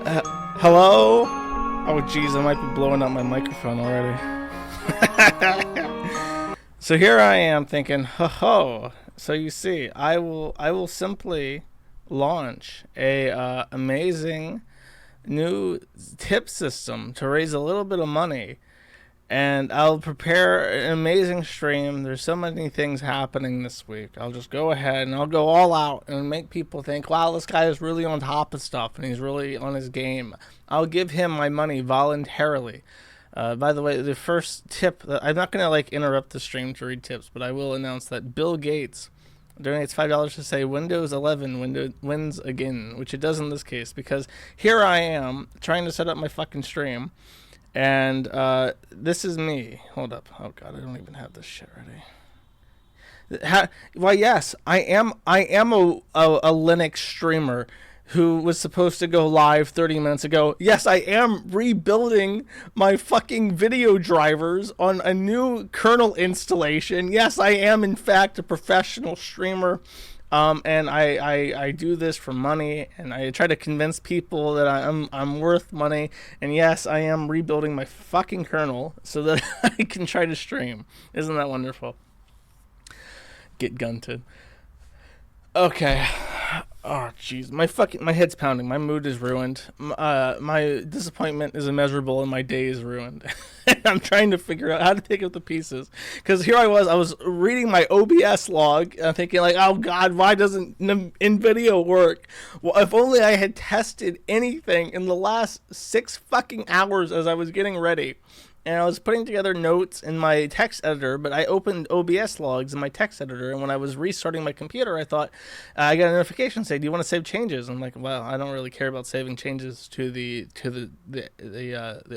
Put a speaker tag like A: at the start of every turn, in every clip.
A: Hello? Oh, jeez, I might be blowing up my microphone already. So here I am thinking, ho. So you see, I will simply launch a amazing new tip system to raise a little bit of money, and I'll prepare an amazing stream. There's so many things happening this week. I'll just go ahead and I'll go all out and make people think, wow, this guy is really on top of stuff and he's really on his game. I'll give him my money voluntarily. By the way, the first tip, I'm not going to interrupt the stream to read tips, but I will announce that Bill Gates donates $5 to say Windows 11 wins again, which it does in this case, because here I am trying to set up my fucking stream. And this is me. Hold up. Oh god, I don't even have this shit ready. Why, yes, I am a Linux streamer who was supposed to go live 30 minutes ago. Yes, I am rebuilding my fucking video drivers on a new kernel installation. Yes, I am in fact a professional streamer. And I do this for money, and I try to convince people that I'm worth money. And yes, I am rebuilding my fucking kernel so that I can try to stream. Isn't that wonderful? Get gunted. Okay. Oh jeez, my head's pounding. My mood is ruined. My disappointment is immeasurable, and my day is ruined. I'm trying to figure out how to take up the pieces, because here I was reading my OBS log, and I'm thinking oh god, why doesn't NVIDIA work? Well, if only I had tested anything in the last 6 fucking hours as I was getting ready. And I was putting together notes in my text editor, but I opened OBS logs in my text editor, and when I was restarting my computer, I thought, I got a notification saying, "Do you want to save changes?" I'm like, "Well, I don't really care about saving changes to the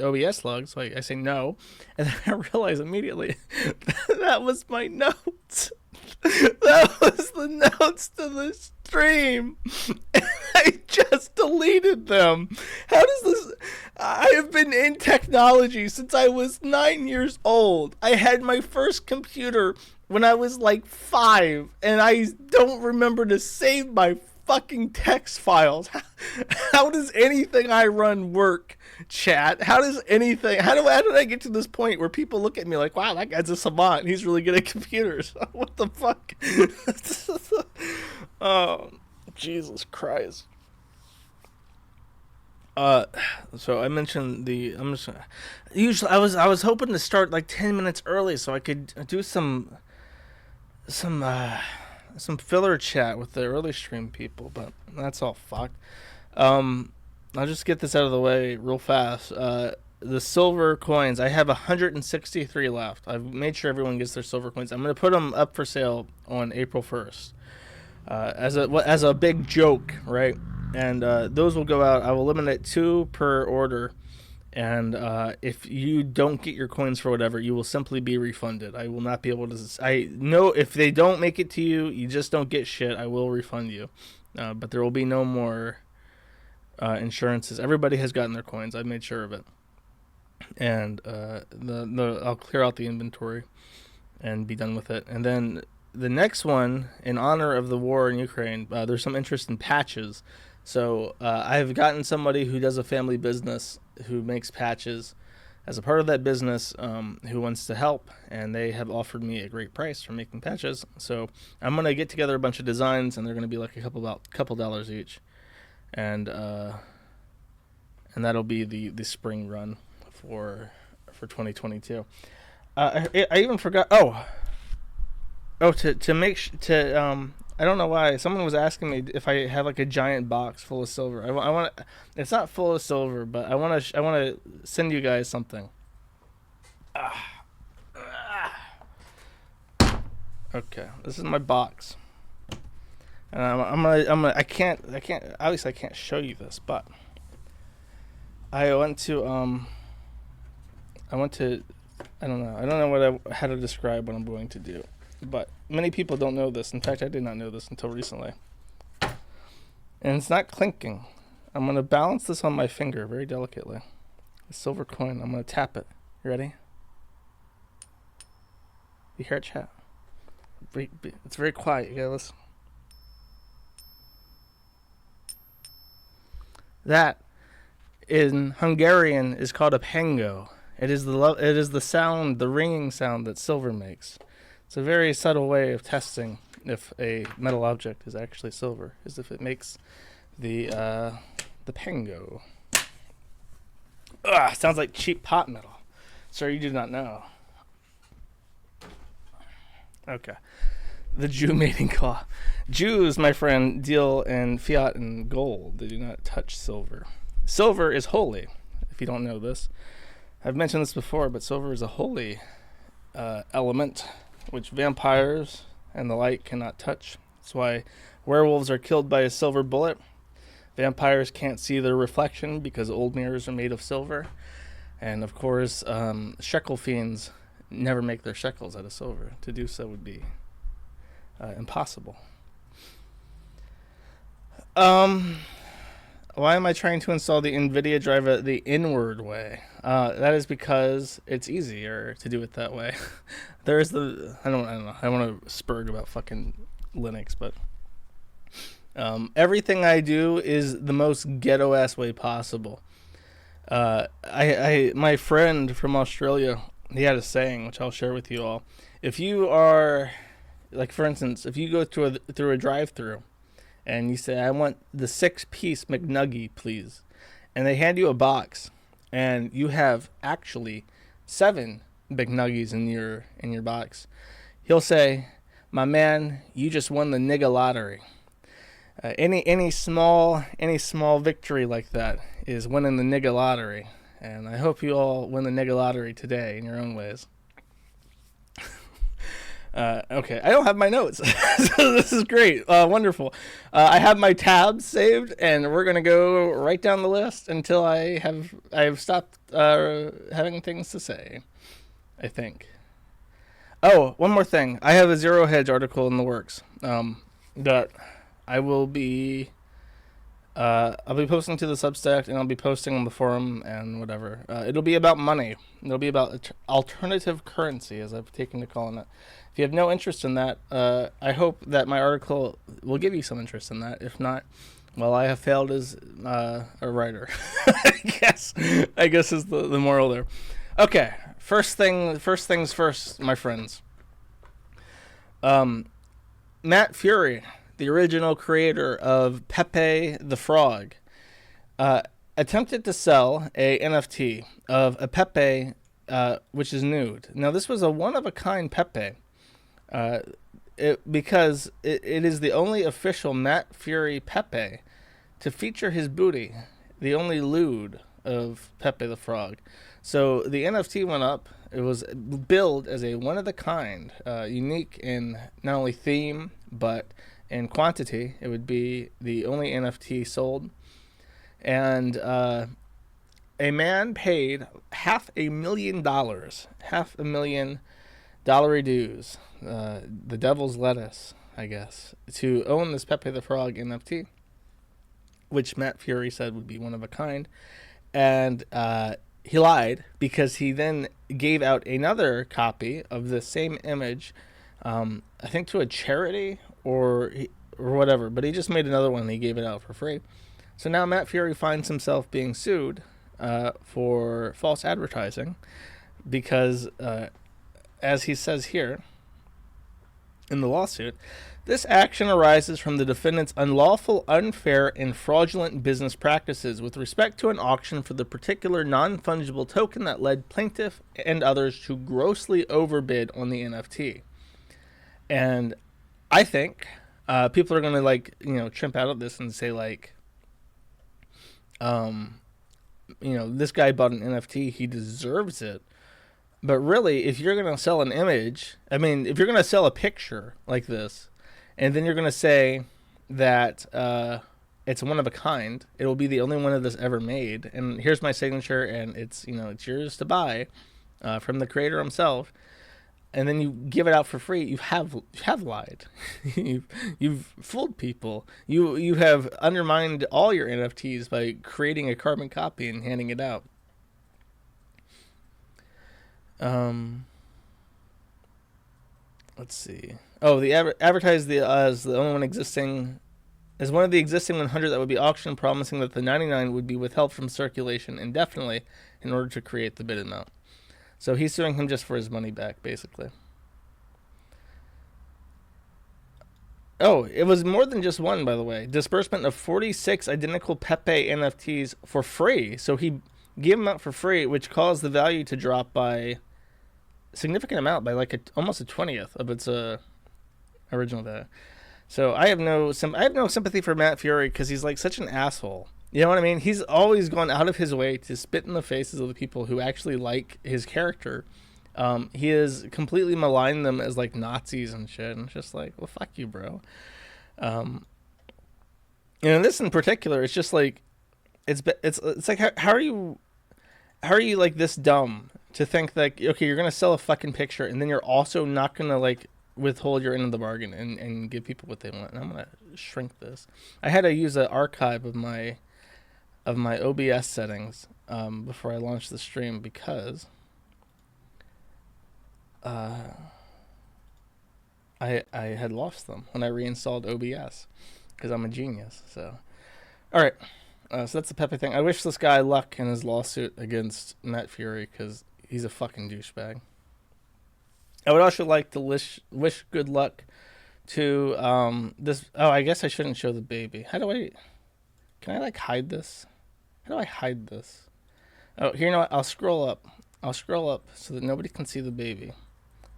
A: OBS log," so I say no, and then I realized immediately that was my notes. That was the notes to the stream. And I just deleted them. How does this... I have been in technology since I was 9 years old. I had my first computer when I was 5, and I don't remember to save my fucking text files. How does anything I run work, chat? How did I get to this point where people look at me like, wow, that guy's a savant, he's really good at computers? What the fuck? Oh, Jesus Christ. So I mentioned usually I was hoping to start 10 minutes early so I could do some filler chat with the early stream people, but that's all fucked. I'll just get this out of the way real fast. The silver coins, I have 163 left. I've made sure everyone gets their silver coins. I'm going to put them up for sale on April 1st. As a big joke, right? And those will go out. I will eliminate 2 per order. And if you don't get your coins for whatever, you will simply be refunded. I will not be able to... I know if they don't make it to you, you just don't get shit. I will refund you. But there will be no more insurances. Everybody has gotten their coins. I've made sure of it. And I'll clear out the inventory and be done with it. And then the next one, in honor of the war in Ukraine, there's some interest in patches. So I've gotten somebody who does a family business who makes patches as a part of that business, who wants to help, and they have offered me a great price for making patches. So I'm gonna get together a bunch of designs, and they're gonna be a couple dollars each, and that'll be the spring run for 2022. I even forgot. I don't know why. Someone was asking me if I have a giant box full of silver. I want. It's not full of silver, but I want to send you guys something. Okay, this is my box, and I can't. Obviously, I can't show you this, but I went to. I don't know how to describe what I'm going to do. But many people don't know this. In fact, I did not know this until recently. And it's not clinking. I'm going to balance this on my finger very delicately. A silver coin. I'm going to tap it. You ready? You hear it, chat? It's very quiet. You gotta listen. That in Hungarian is called a pengo. It is the sound, the ringing sound that silver makes. It's a very subtle way of testing if a metal object is actually silver, is if it makes the pengo. Ugh, sounds like cheap pot metal. Sir, you do not know. Okay. The Jew mating claw. Jews, my friend, deal in fiat and gold. They do not touch silver. Silver is holy, if you don't know this. I've mentioned this before, but silver is a holy element, which vampires and the like cannot touch. That's why werewolves are killed by a silver bullet. Vampires can't see their reflection because old mirrors are made of silver. And, of course, shekel fiends never make their shekels out of silver. To do so would be impossible. Why am I trying to install the NVIDIA driver the inward way? That is because it's easier to do it that way. There's the... I don't know. I want to spurg about fucking Linux, but... everything I do is the most ghetto-ass way possible. My friend from Australia, he had a saying, which I'll share with you all. If you are... Like, for instance, if you go through a drive-thru and you say, I want the 6-piece McNugget, please. And they hand you a box and you have actually 7 McNuggets in your box. He'll say, my man, you just won the nigga lottery. Any small victory like that is winning the nigga lottery. And I hope you all win the nigga lottery today in your own ways. Okay, I don't have my notes, so this is great, wonderful. I have my tabs saved, and we're gonna go right down the list until I have stopped having things to say, I think. Oh, one more thing. I have a Zero Hedge article in the works that I will be. I'll be posting to the Substack, and I'll be posting on the forum and whatever. It'll be about money. It'll be about alternative currency, as I've taken to calling it. If you have no interest in that, I hope that my article will give you some interest in that. If not, well, I have failed as a writer. I guess is the moral there. Okay, first things first, my friends. Matt Fury, the original creator of Pepe the Frog, attempted to sell a NFT of a Pepe, which is nude. Now, this was a one-of-a-kind Pepe, because it is the only official Matt Fury Pepe to feature his booty, the only lewd of Pepe the Frog. So the NFT went up. It was billed as a one-of-a-kind, unique in not only theme, but in quantity. It would be the only NFT sold. And a man paid $500,000 dues, the devil's lettuce, I guess, to own this Pepe the Frog NFT, which Matt Fury said would be one of a kind. And he lied, because he then gave out another copy of the same image, I think to a charity or whatever, but he just made another one and he gave it out for free. So now Matt Fury finds himself being sued for false advertising because, as he says here in the lawsuit, this action arises from the defendant's unlawful, unfair, and fraudulent business practices with respect to an auction for the particular non-fungible token that led plaintiff and others to grossly overbid on the NFT. And I think people are going to, chimp out of this and say, this guy bought an NFT, he deserves it. But really, if you're going to sell an image, if you're going to sell a picture like this, and then you're going to say that it's one of a kind, it will be the only one of this ever made, and here's my signature, and it's it's yours to buy from the creator himself, and then you give it out for free, you have lied. you've fooled people. You have undermined all your NFTs by creating a carbon copy and handing it out. Let's see. Oh, the advertised as the only one existing as one of the existing 100 that would be auctioned, promising that the 99 would be withheld from circulation indefinitely in order to create the bid amount. So he's suing him just for his money back, basically. Oh, it was more than just one, by the way. Disbursement of 46 identical Pepe NFTs for free. So he gave them out for free, which caused the value to drop by a significant amount, by like almost a 20th of its original value. So I have no sympathy for Matt Fury because he's like such an asshole. You know what I mean? He's always gone out of his way to spit in the faces of the people who actually like his character. He has completely maligned them as like Nazis and shit, and it's just like, well, fuck you, bro. This in particular, it's just like, it's like how are you like this dumb to think that, okay, you're gonna sell a fucking picture and then you're also not gonna like withhold your end of the bargain and give people what they want. And I'm gonna shrink this. I had to use an archive of my OBS settings before I launched the stream because I had lost them when I reinstalled OBS because I'm a genius. So, all right. So that's the Pepe thing. I wish this guy luck in his lawsuit against Matt Fury because he's a fucking douchebag. I would also like to wish good luck to this. Oh, I guess I shouldn't show the baby. Can I like hide this? How do I hide this? Oh, here, you know what? I'll scroll up so that nobody can see the baby.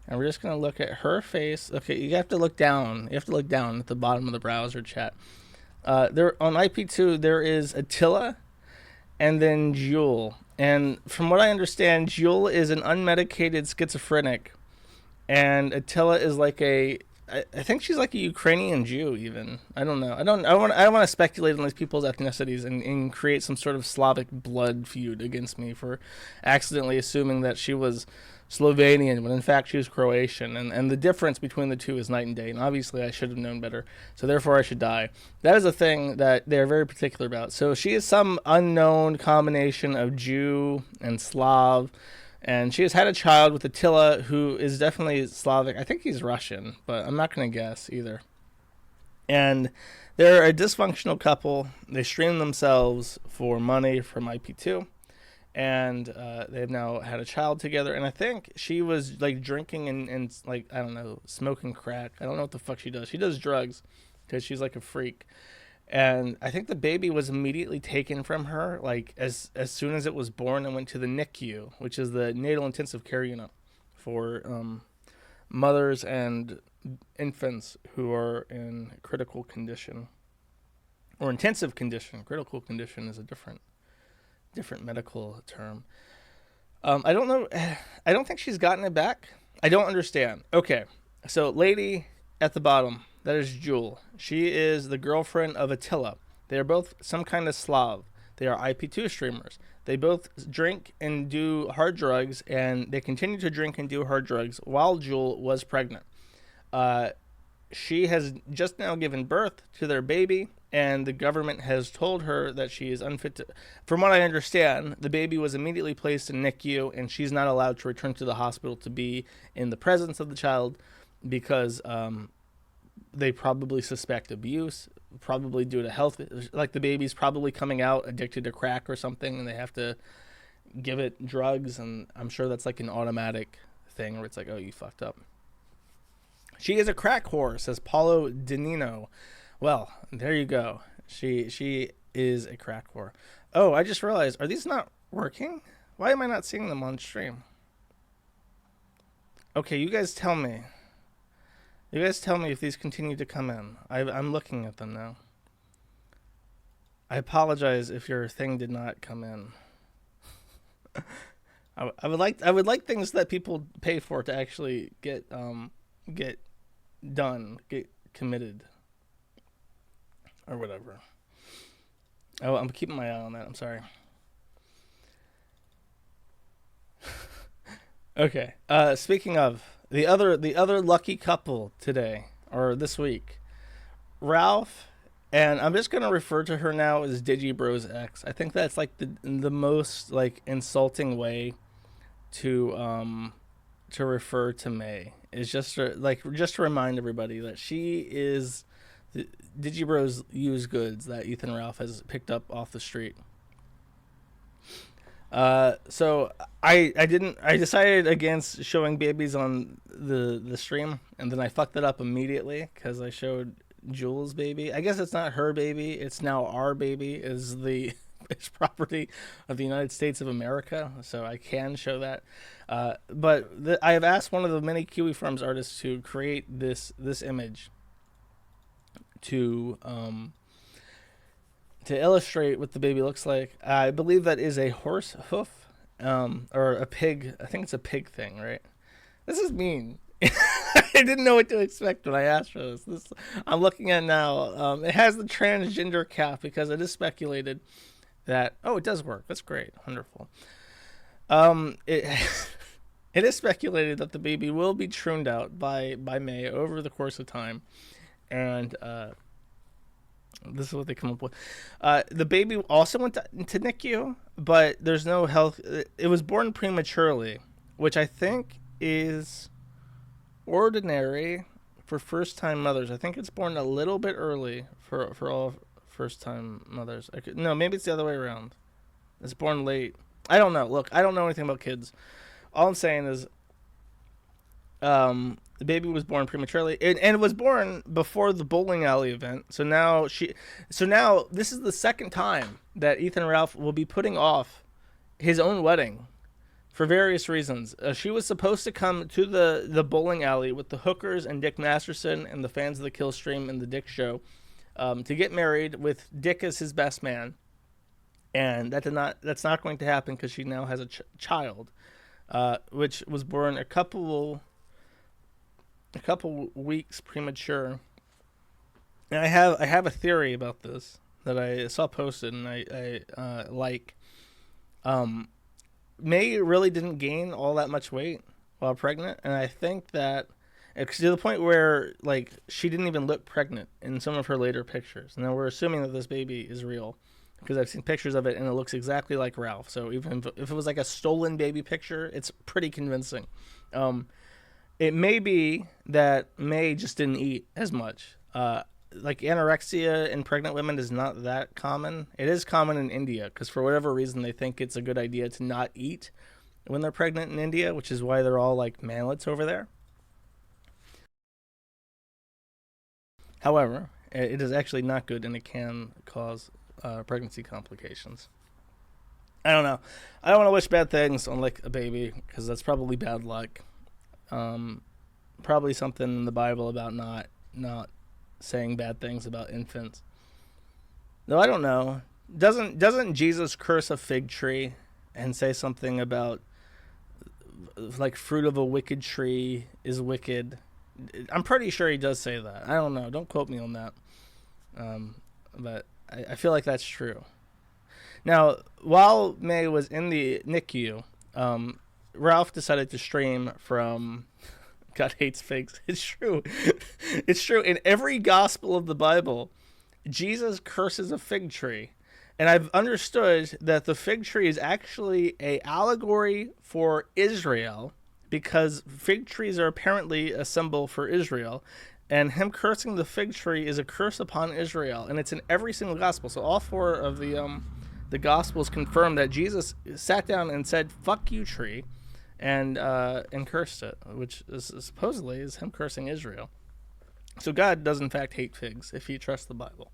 A: And we're just going to look at her face. Okay, you have to look down. You have to look down at the bottom of the browser chat. There on IP2, there is Attila and then Jewel. And from what I understand, Jewel is an unmedicated schizophrenic. And Attila is like I think she's like a Ukrainian Jew even. I don't know. I don't want to speculate on these people's ethnicities and create some sort of Slavic blood feud against me for accidentally assuming that she was Slovenian when in fact she was Croatian, and the difference between the two is night and day, and obviously I should have known better, so therefore I should die. That is a thing that they're very particular about. So she is some unknown combination of Jew and Slav, and she has had a child with Attila, who is definitely Slavic. I think he's Russian, but I'm not going to guess either. And they're a dysfunctional couple. They stream themselves for money from IP2. And they've now had a child together. And I think she was like drinking and like, I don't know, smoking crack. I don't know what the fuck she does. She does drugs because she's like a freak. And I think the baby was immediately taken from her, like as soon as it was born, and went to the NICU, which is the natal intensive care unit for mothers and infants who are in critical condition or intensive condition. Critical condition is a different medical term. I don't know. I don't think she's gotten it back. I don't understand. Okay, so lady at the bottom, that is Jewel. She is the girlfriend of Attila. They are both some kind of Slav. They are IP2 streamers. They both drink and do hard drugs, and they continue to drink and do hard drugs while Jewel was pregnant. She has just now given birth to their baby, and the government has told her that she is unfit to... From what I understand, the baby was immediately placed in NICU, and she's not allowed to return to the hospital to be in the presence of the child because they probably suspect abuse, probably due to health... Like, the baby's probably coming out addicted to crack or something, and they have to give it drugs, and I'm sure that's like an automatic thing where it's like, oh, you fucked up. She is a crack whore, says Paulo Danino. Well, there you go. She is a crack whore. Oh, I just realized, are these not working? Why am I not seeing them on stream? Okay, you guys tell me. You guys tell me if these continue to come in. I'm looking at them now. I apologize if your thing did not come in. I would like things that people pay for to actually get done, get committed, or whatever. Oh, I'm keeping my eye on that. I'm sorry. Okay. Speaking of the other lucky couple today or this week, Ralph, and I'm just gonna refer to her now as Digibro's ex. I think that's like the most like insulting way to refer to May. Is just to remind everybody that she is Digibros used goods that Ethan Ralph has picked up off the street. So I decided against showing babies on the stream, and then I fucked it up immediately because I showed Jules' baby. I guess it's not her baby. It's now our baby. Is the it's property of the United States of America, so I can show that. But I have asked one of the many Kiwi Farms artists to create this image to illustrate what the baby looks like. I believe that is a horse hoof, or a pig. I think it's a pig thing, right? This is mean. I didn't know what to expect when I asked for this. I'm looking at now. It has the transgender cap because it is speculated that it does work. That's great, wonderful. It it is speculated that the baby will be pruned out by May over the course of time, and this is what they come up with. The baby also went to NICU, but there's no health. It was born prematurely, which I think is ordinary for first-time mothers. I think it's born a little bit early for all first-time mothers. No, maybe it's the other way around. It's born late. I don't know. Look, I don't know anything about kids. All I'm saying is the baby was born prematurely, and it was born before the bowling alley event. So now this is the second time that Ethan Ralph will be putting off his own wedding for various reasons. She was supposed to come to the bowling alley with the hookers and Dick Masterson and the fans of the Kill Stream and the Dick Show to get married with Dick as his best man, and that's not going to happen because she now has a child, which was born a couple weeks premature. And I have a theory about this that I saw posted, and I like. May really didn't gain all that much weight while pregnant, and I think that to the point where like she didn't even look pregnant in some of her later pictures. And then we're assuming that this baby is real because I've seen pictures of it and it looks exactly like Ralph. So even if it was like a stolen baby picture, it's pretty convincing. It may be that May just didn't eat as much. Like anorexia in pregnant women is not that common. It is common in India because for whatever reason they think it's a good idea to not eat when they're pregnant in India, which is why they're all like manlets over there. However, it is actually not good, and it can cause pregnancy complications. I don't know. I don't want to wish bad things on like a baby because that's probably bad luck. Probably something in the Bible about not saying bad things about infants. No, I don't know. Doesn't Jesus curse a fig tree and say something about like fruit of a wicked tree is wicked? I'm pretty sure he does say that. I don't know. Don't quote me on that. But I feel like that's true. Now, while May was in the NICU, Ralph decided to stream from God hates figs. It's true. It's true. In every gospel of the Bible, Jesus curses a fig tree. And I've understood that the fig tree is actually a allegory for Israel because fig trees are apparently a symbol for Israel. And him cursing the fig tree is a curse upon Israel. And it's in every single gospel. So all four of the gospels confirm that Jesus sat down and said, "Fuck you, tree," and cursed it, which supposedly is him cursing Israel. So God does in fact hate figs if you trust the Bible.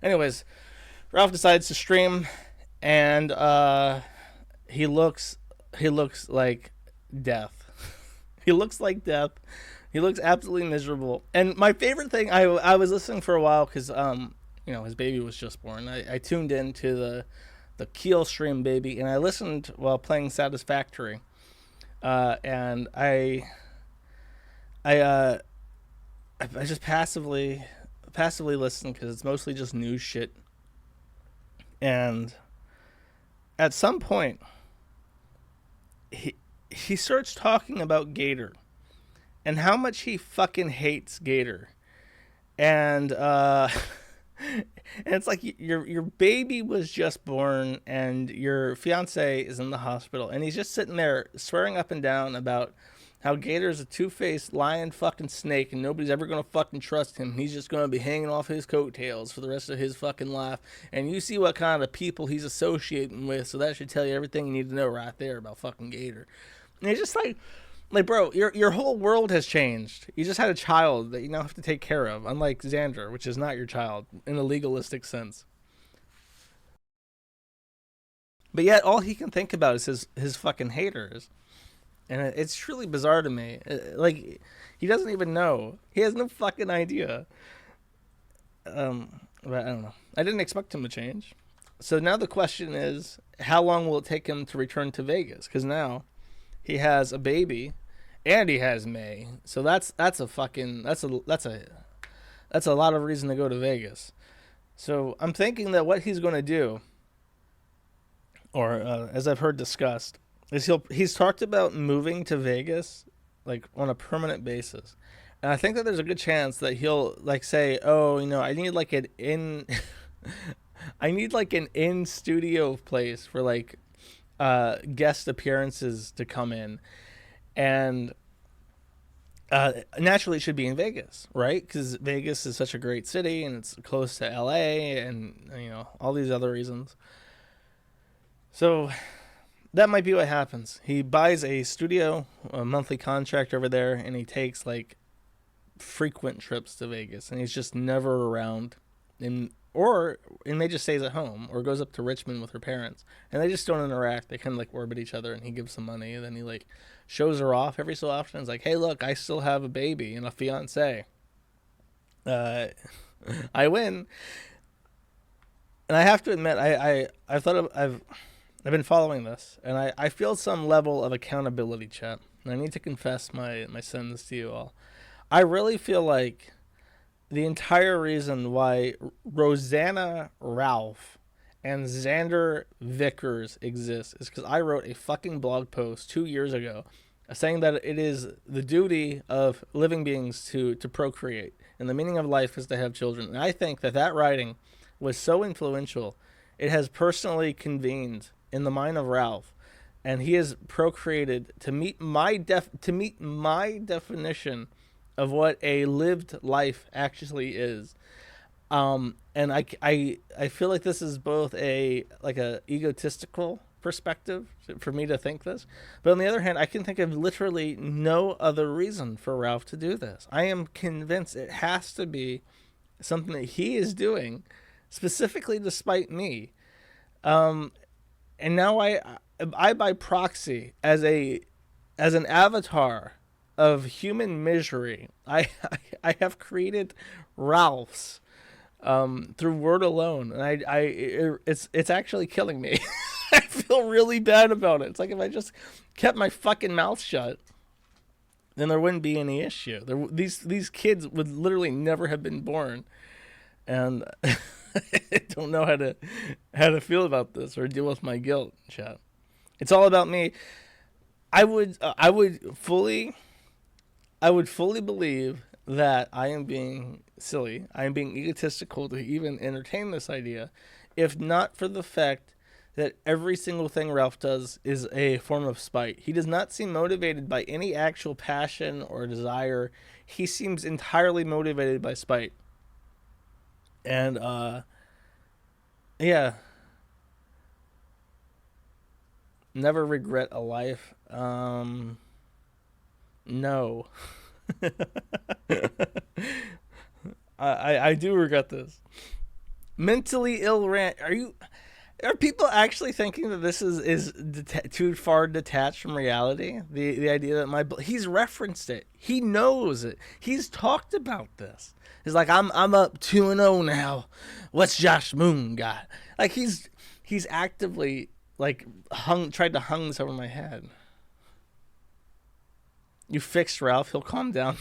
A: Anyways, Ralph decides to stream, and he looks like death. He looks like death. He looks absolutely miserable. And my favorite thing, I was listening for a while because his baby was just born. I tuned into the Keel stream baby, and I listened while playing Satisfactory. And I just passively listen because it's mostly just news shit. And at some point, he starts talking about Gator and how much he fucking hates Gator, and it's like your baby was just born and your fiance is in the hospital and he's just sitting there swearing up and down about how Gator's a two-faced lying fucking snake and nobody's ever gonna fucking trust him. He's just gonna be hanging off his coattails for the rest of his fucking life. And you see what kind of people he's associating with, so that should tell you everything you need to know right there about fucking Gator. And it's just like, bro, your whole world has changed. You just had a child that you now have to take care of, unlike Xander, which is not your child in a legalistic sense. But yet, all he can think about is his fucking haters. And it's truly bizarre to me. Like, he doesn't even know. He has no fucking idea. But I don't know. I didn't expect him to change. So now the question is, how long will it take him to return to Vegas? Because now he has a baby, and he has May. So that's a lot of reason to go to Vegas. So I'm thinking that what he's going to do, or as I've heard discussed, is he's talked about moving to Vegas like on a permanent basis. And I think that there's a good chance that he'll like say, "Oh, I need like an in I need like an in studio place for like guest appearances to come in." And naturally it should be in Vegas, right? Cuz Vegas is such a great city and it's close to LA and all these other reasons. So that might be what happens. He buys a studio, a monthly contract over there, and he takes like frequent trips to Vegas, and he's just never around. And May just stays at home or goes up to Richmond with her parents, and they just don't interact. They kind of like orbit each other, and he gives some money, and then he like shows her off every so often. It's like, hey, look, I still have a baby and a fiance. I win, and I have to admit, I've been following this, and I feel some level of accountability, chat. And I need to confess my sins to you all. I really feel like the entire reason why Rosanna Ralph and Xander Vickers exist is because I wrote a fucking blog post 2 years ago saying that it is the duty of living beings to procreate, and the meaning of life is to have children. And I think that writing was so influential. It has personally convened in the mind of Ralph, and he has procreated to meet my definition of what a lived life actually is. And I feel like this is both a egotistical perspective for me to think this, but on the other hand, I can think of literally no other reason for Ralph to do this. I am convinced it has to be something that he is doing specifically to spite me. And now I by proxy, as an avatar of human misery, I have created Ralphs through word alone, and it's actually killing me. I feel really bad about it. It's like if I just kept my fucking mouth shut, then there wouldn't be any issue. These kids would literally never have been born, and I don't know how to feel about this or deal with my guilt, chat. It's all about me. I would fully believe that I am being silly. I am being egotistical to even entertain this idea, if not for the fact that every single thing Ralph does is a form of spite. He does not seem motivated by any actual passion or desire. He seems entirely motivated by spite. And yeah, never regret a life. No. I do regret this. Mentally ill rant. Are people actually thinking that this is too far detached from reality? The idea that he's referenced it. He knows it. He's talked about this. He's like, I'm up 2-0 now. What's Josh Moon got? Like he's actively like tried to hung this over my head. You fixed Ralph. He'll calm down.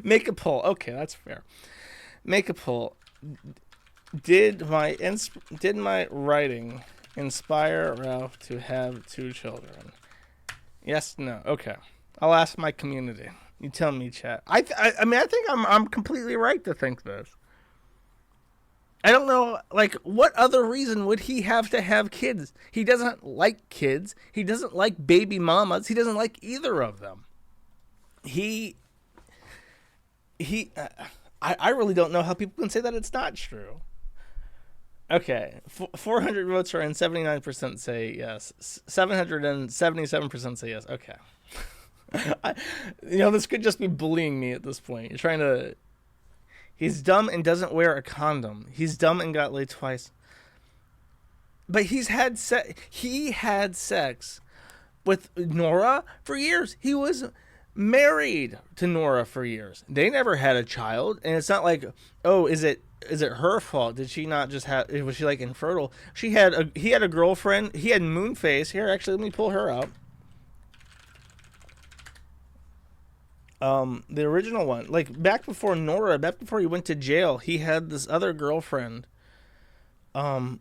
A: Make a poll. Okay, that's fair. Make a poll. Did my writing inspire Ralph to have 2 children? Yes, no. Okay. I'll ask my community. You tell me, chat. I mean, I think I'm completely right to think this. I don't know, like, what other reason would he have to have kids? He doesn't like kids. He doesn't like baby mamas. He doesn't like either of them. He, he, I really don't know how people can say that it's not true. Okay, 400 votes are in, 79% say yes. 777% say yes. Okay. I, this could just be bullying me at this point. You're trying to. He's dumb and doesn't wear a condom. He's dumb and got laid twice. But he had sex with Nora for years. He was married to Nora for years. They never had a child, and it's not like, oh, is it her fault? Did she not just have? Was she like infertile? He had a girlfriend. He had Moonface. Here, actually, let me pull her up. The original one, like back before Nora, back before he went to jail, he had this other girlfriend, who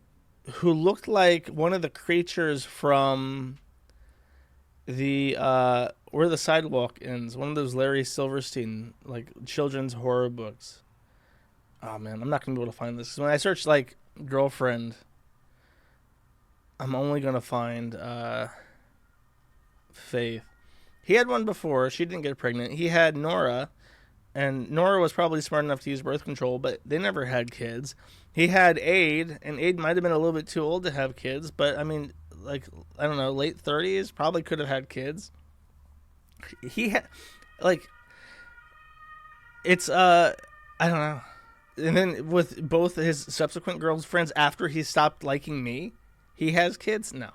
A: looked like one of the creatures from the Where the Sidewalk Ends, one of those Larry Silverstein like children's horror books. Oh man, I'm not gonna be able to find this. When I search like girlfriend, I'm only gonna find Faith. He had one before. She didn't get pregnant. He had Nora, and Nora was probably smart enough to use birth control, but they never had kids. He had Aid, and Aid might have been a little bit too old to have kids, but I mean, like, I don't know, late 30s, probably could have had kids. He had, like, it's, I don't know. And then with both his subsequent girlfriends after he stopped liking me, he has kids? No.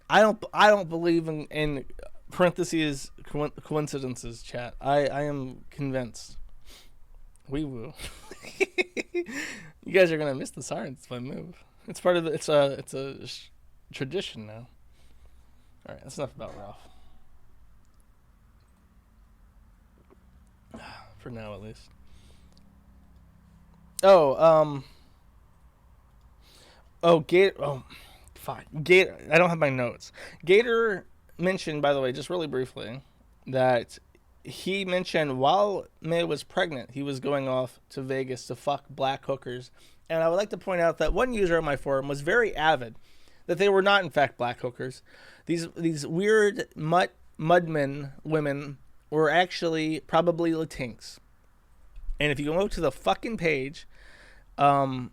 A: I don't believe in parentheses coincidences, chat. I am convinced. Wee woo. You guys are gonna miss the sirens if I move. It's part of the, it's a tradition now. All right, that's enough about Ralph. For now, at least. Gator. Oh, fine. Gator. I don't have my notes. Gator mentioned, by the way, just really briefly, that he mentioned while May was pregnant, he was going off to Vegas to fuck black hookers. And I would like to point out that one user on my forum was very avid that they were not, in fact, black hookers. These weird mudmen women were actually probably Latinx. And if you go to the fucking page, then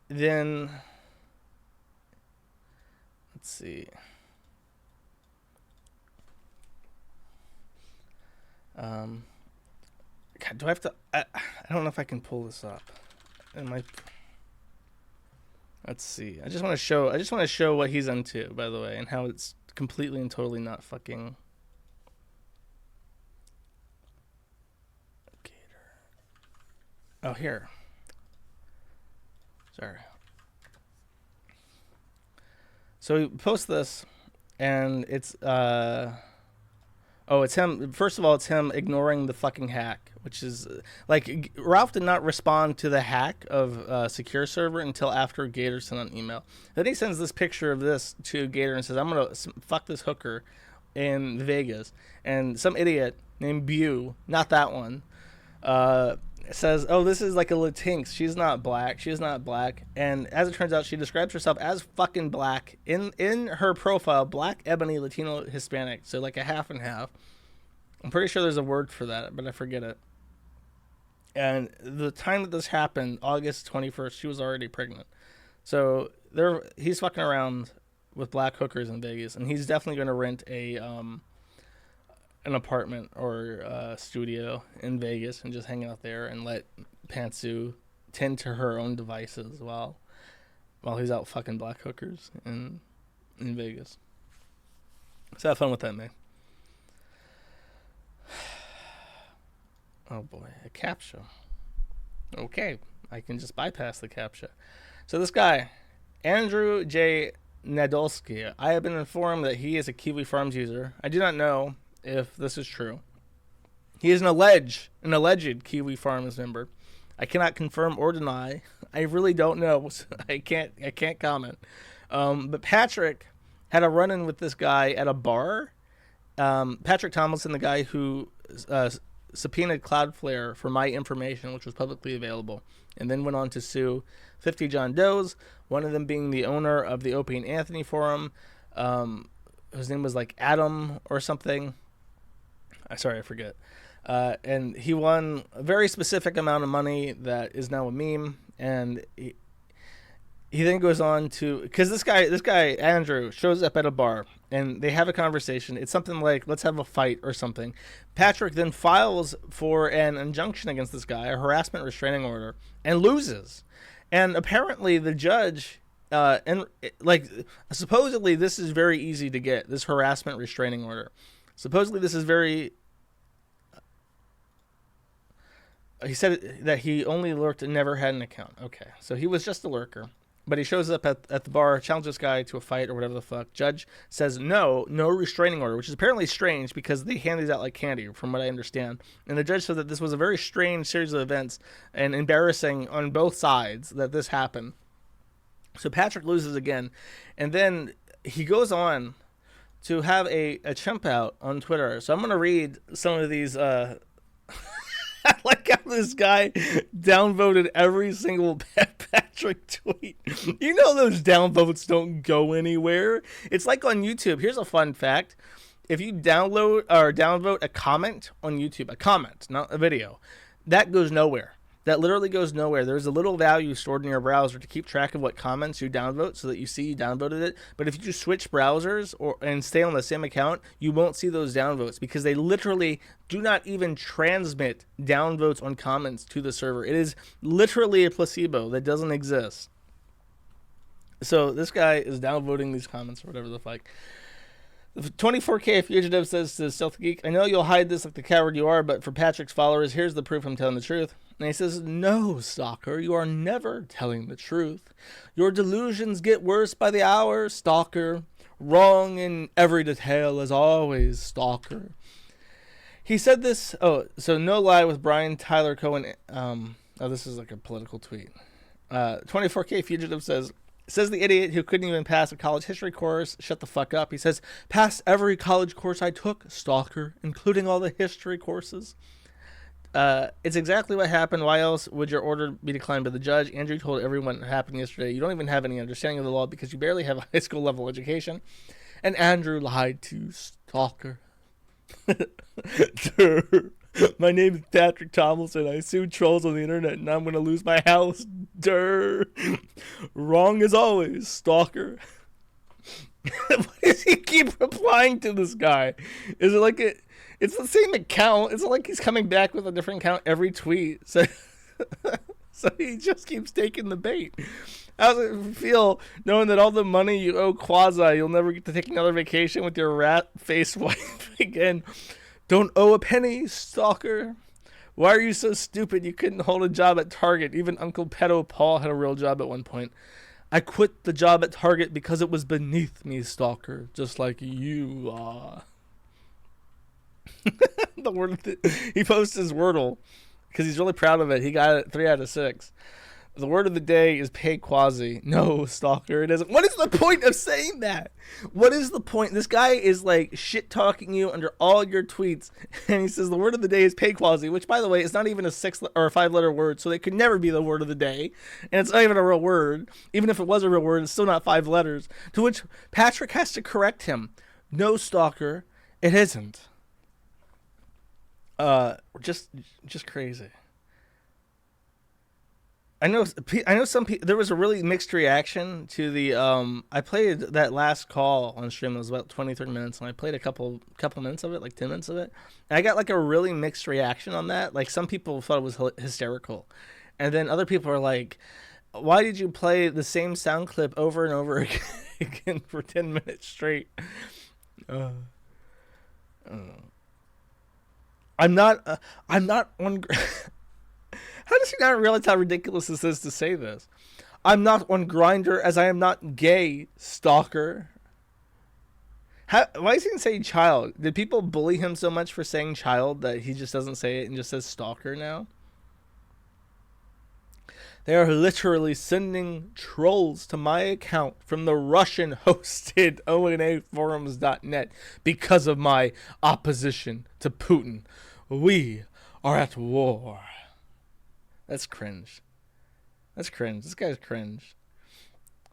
A: let's see. God, do I have to? I don't know if I can pull this up. Let's see. I just want to show what he's into, by the way, and how it's completely and totally not fucking. Oh, here. Sorry. So he posts this, and it's it's him. First of all, it's him ignoring the fucking hack, which is like Ralph did not respond to the hack of Secure Server until after Gator sent an email. Then he sends this picture of this to Gator and says, "I'm gonna fuck this hooker in Vegas," and some idiot named Bew, not that one, says, "Oh, this is like a Latinx. She's not black. She's not black." And as it turns out, she describes herself as fucking black in her profile, black, ebony, Latino, Hispanic. So like a half and half. I'm pretty sure there's a word for that, but I forget it. And the time that this happened, August 21st, she was already pregnant. So he's fucking around with black hookers in Vegas, and he's definitely going to rent an apartment or studio in Vegas and just hang out there and let Pantsu tend to her own devices while he's out fucking black hookers in Vegas. So have fun with that, man. Oh boy, a CAPTCHA. Okay, I can just bypass the CAPTCHA. So this guy, Andrew J. Nadolski, I have been informed that he is a Kiwi Farms user. I do not know if this is true. He is an alleged Kiwi Farms member. I cannot confirm or deny. I really don't know. So I can't comment. But Patrick had a run-in with this guy at a bar. Patrick Tomlinson, the guy who subpoenaed Cloudflare for my information, which was publicly available, and then went on to sue 50 John Does, one of them being the owner of the Opie and Anthony Forum, whose name was like Adam or something. Sorry, I forget. And he won a very specific amount of money that is now a meme, and he then goes on to, because this guy Andrew shows up at a bar and they have a conversation. It's something like, let's have a fight or something. Patrick then files for an injunction against this guy, a harassment restraining order, and loses. And apparently the judge, supposedly this is very easy to get, this harassment restraining order. Supposedly this is very, he said that he only lurked and never had an account. Okay, so he was just a lurker. But he shows up at the bar, challenges this guy to a fight or whatever the fuck. Judge says no restraining order, which is apparently strange because they hand these out like candy, from what I understand. And the judge said that this was a very strange series of events and embarrassing on both sides that this happened. So Patrick loses again. And then he goes on to have a chimp out on Twitter. So I'm going to read some of these... I like how this guy downvoted every single Patrick tweet. You know those downvotes don't go anywhere. It's like on YouTube. Here's a fun fact. If you download or downvote a comment on YouTube, a comment, not a video, that goes nowhere. That literally goes nowhere. There's a little value stored in your browser to keep track of what comments you downvote so that you see you downvoted it. But if you just switch browsers and stay on the same account, you won't see those downvotes because they literally do not even transmit downvotes on comments to the server. It is literally a placebo that doesn't exist. So this guy is downvoting these comments or whatever the fuck. The 24K Fugitive says to Stealth Geek, I know you'll hide this like the coward you are, but for Patrick's followers, here's the proof I'm telling the truth. And he says, no, Stalker, you are never telling the truth. Your delusions get worse by the hour, Stalker. Wrong in every detail as always, Stalker. He said this, so no lie with Brian Tyler Cohen. This is like a political tweet. 24K Fugitive says the idiot who couldn't even pass a college history course, shut the fuck up. He says, pass every college course I took, Stalker, including all the history courses. It's exactly what happened. Why else would your order be declined by the judge? Andrew told everyone what happened yesterday. You don't even have any understanding of the law because you barely have a high school level education. And Andrew lied to Stalker. My name is Patrick Tomlinson. I sued trolls on the internet and I'm going to lose my house. Wrong as always, Stalker. Why does he keep replying to this guy? Is it like it's the same account? It's like he's coming back with a different account every tweet. So he just keeps taking the bait. How does it feel knowing that all the money you owe Quasi, you'll never get to take another vacation with your rat-faced wife again? Don't owe a penny, Stalker. Why are you so stupid you couldn't hold a job at Target? Even Uncle Pedo Paul had a real job at one point. I quit the job at Target because it was beneath me, Stalker, just like you are. He posts his Wordle because he's really proud of it. He got it 3 out of 6. The word of the day is pay Quasi. No, Stalker, it isn't. What is the point of saying that? What is the point? This guy is like shit talking you under all your tweets, and he says the word of the day is pay Quasi, which, by the way, is not even a 6 or a 5-letter word, so it could never be the word of the day, and it's not even a real word. Even if it was a real word, it's still not 5 letters. To which Patrick has to correct him. No, Stalker, it isn't. Just crazy. I know some people. There was a really mixed reaction to the. I played that last call on stream. It was about 20-30 minutes, and I played a couple minutes of it, like 10 minutes of it. And I got like a really mixed reaction on that. Like some people thought it was hysterical, and then other people are like, "Why did you play the same sound clip over and over again for 10 minutes straight?" I'm not on. How does he not realize how ridiculous this is to say this? I'm not on Grindr as I am not gay, Stalker. Why is he saying child? Did people bully him so much for saying child that he just doesn't say it and just says Stalker now? They are literally sending trolls to my account from the Russian-hosted ONAforums.net because of my opposition to Putin. We are at war. That's cringe. That's cringe. This guy's cringe.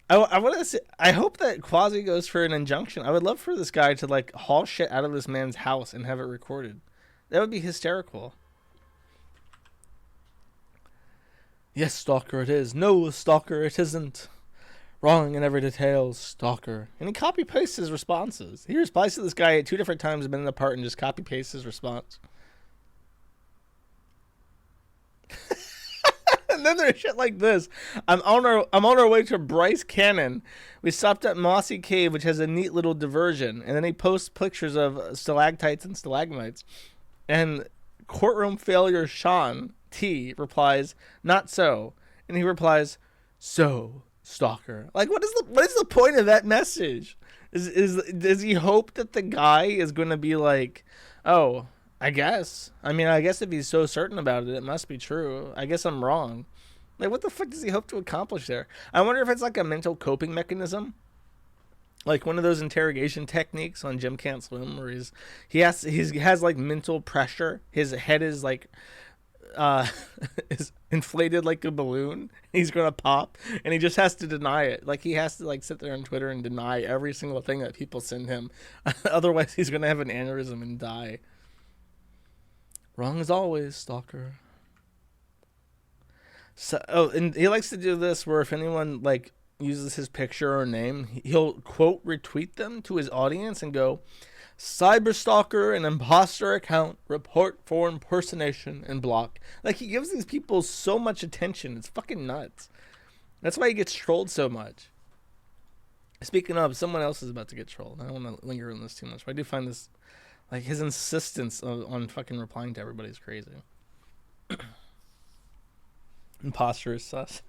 A: I want to say, I hope that Quasi goes for an injunction. I would love for this guy to like haul shit out of this man's house and have it recorded. That would be hysterical. Yes, stalker, it is. No, stalker, it isn't. Wrong in every detail, stalker. And he copy pastes his responses. He replies to this guy at 2 different times a minute apart and just copy pastes his response. And then there's shit like this. I'm on our way to Bryce Canyon. We stopped at Mossy Cave, which has a neat little diversion. And then he posts pictures of stalactites and stalagmites. And courtroom failure Sean T replies, "Not so." And he replies, "So, stalker." Like, what is the point of that message? Does he hope that the guy is going to be like, "Oh, I guess. I mean, I guess if he's so certain about it, it must be true. I guess I'm wrong." Like, what the fuck does he hope to accomplish there? I wonder if it's like a mental coping mechanism. Like one of those interrogation techniques on Jim Can't Swim where he has like mental pressure. His head is like is inflated like a balloon. He's gonna pop and he just has to deny it. Like he has to like sit there on Twitter and deny every single thing that people send him. Otherwise he's gonna have an aneurysm and die. Wrong as always, stalker. So, and he likes to do this where if anyone like uses his picture or name, he'll quote retweet them to his audience and go, "Cyberstalker and imposter account, report for impersonation," and block. Like he gives these people so much attention. It's fucking nuts. That's why he gets trolled so much. Speaking of, someone else is about to get trolled. I don't want to linger on this too much, but I do find this, like his insistence on fucking replying to everybody is crazy. Imposter is sus.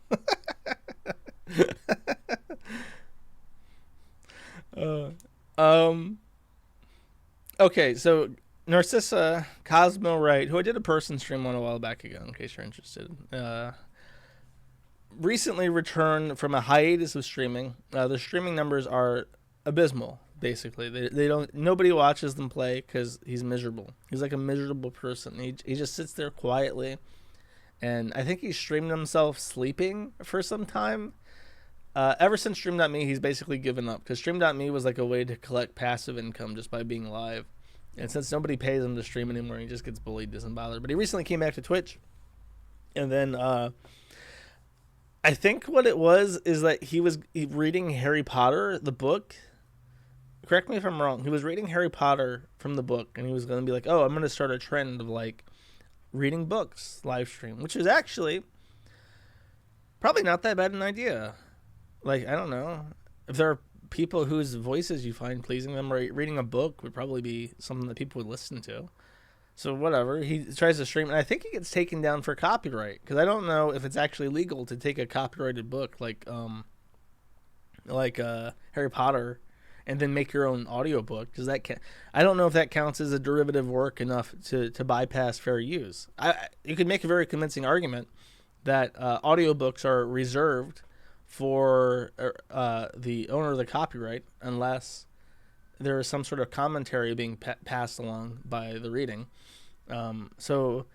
A: Okay, so Narcissa Cosmo Wright, who I did a person stream on a while back ago, in case you're interested, recently returned from a hiatus of streaming. The streaming numbers are abysmal. Basically, they don't. Nobody watches them play because he's miserable. He's like a miserable person. He just sits there quietly. And I think he streamed himself sleeping for some time. Ever since Stream.me, he's basically given up. Because Stream.me was like a way to collect passive income just by being live. And since nobody pays him to stream anymore, he just gets bullied, doesn't bother. But he recently came back to Twitch. And then I think what it was is that he was reading Harry Potter, the book. Correct me if I'm wrong. He was reading Harry Potter from the book. And he was going to be like, oh, I'm going to start a trend of like reading books live stream, which is actually probably not that bad an idea. Like, I don't know if there are people whose voices you find pleasing them, reading a book would probably be something that people would listen to. So whatever, he tries to stream, and I think he gets taken down for copyright because I don't know if it's actually legal to take a copyrighted book like Harry Potter and then make your own audiobook, because I don't know if that counts as a derivative work enough to bypass fair use. You could make a very convincing argument that audiobooks are reserved for the owner of the copyright unless there is some sort of commentary being passed along by the reading. So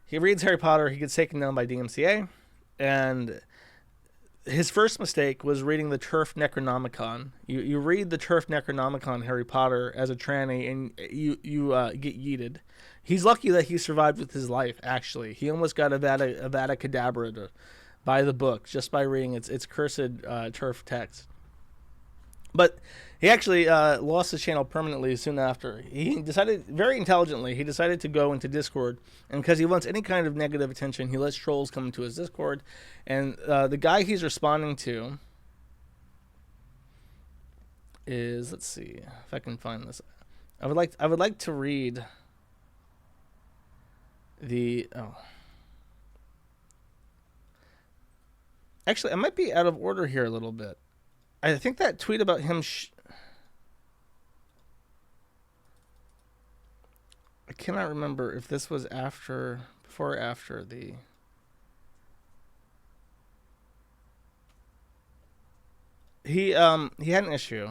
A: he reads Harry Potter, he gets taken down by DMCA, and his first mistake was reading the Turf Necronomicon. You read the Turf Necronomicon Harry Potter as a tranny, and you get yeeted. He's lucky that he survived with his life, actually. He almost got Avada Kedavra by the book just by reading its cursed Turf text. But he actually lost his channel permanently soon after. He decided, very intelligently, to go into Discord. And because he wants any kind of negative attention, he lets trolls come into his Discord. And the guy he's responding to is, let's see if I can find this. I would like to read the Actually, I might be out of order here a little bit. I think that tweet about him I cannot remember if this was before or after the... He had an issue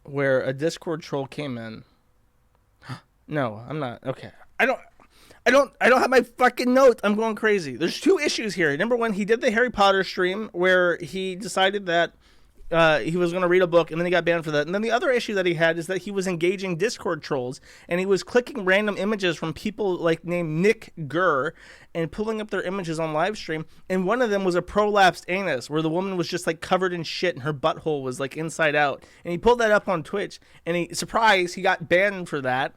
A: where a Discord troll came in. No, I'm not. Okay. I I don't have my fucking notes. I'm going crazy. There's two issues here. Number one, he did the Harry Potter stream where he decided that he was going to read a book, and then he got banned for that. And then the other issue that he had is that he was engaging Discord trolls, and he was clicking random images from people like named Nick Gurr and pulling up their images on live stream. And one of them was a prolapsed anus, where the woman was just like covered in shit and her butthole was like inside out. And he pulled that up on Twitch, and he got banned for that.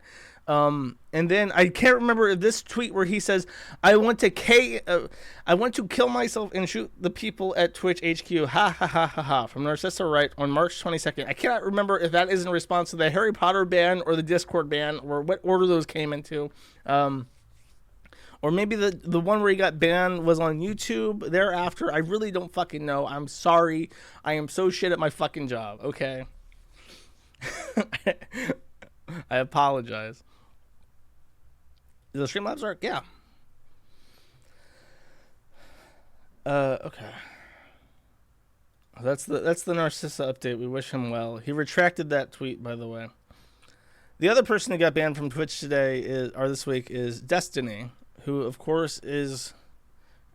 A: And then I can't remember this tweet where he says, I want to kill myself and shoot the people at Twitch HQ. Ha ha ha ha ha. From Narcissa Wright on March 22nd. I cannot remember if that is in response to the Harry Potter ban or the Discord ban or what order those came into. Or maybe the one where he got banned was on YouTube thereafter. I really don't fucking know. I'm sorry. I am so shit at my fucking job. Okay. I apologize. The Streamlabs are, yeah. Okay. That's the Narcissa update. We wish him well. He retracted that tweet, by the way. The other person who got banned from Twitch this week is Destiny, who of course is.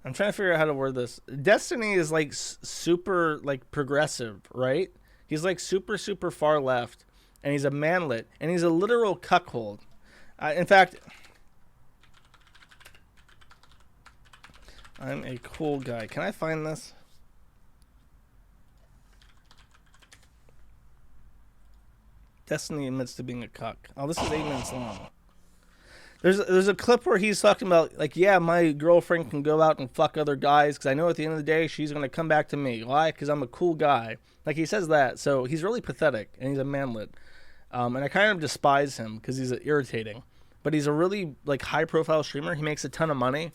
A: I'm trying to figure out how to word this. Destiny is like super like progressive, right? He's like super far left, and he's a manlet, and he's a literal cuckold. In fact. I'm a cool guy. Can I find this? Destiny admits to being a cuck. Oh, this is 8 minutes long. There's a clip where he's talking about, like, yeah, my girlfriend can go out and fuck other guys because I know at the end of the day she's going to come back to me. Why? Because I'm a cool guy. Like, he says that. So he's really pathetic, and he's a manlet. And I kind of despise him because he's irritating. But he's a really, like, high-profile streamer. He makes a ton of money.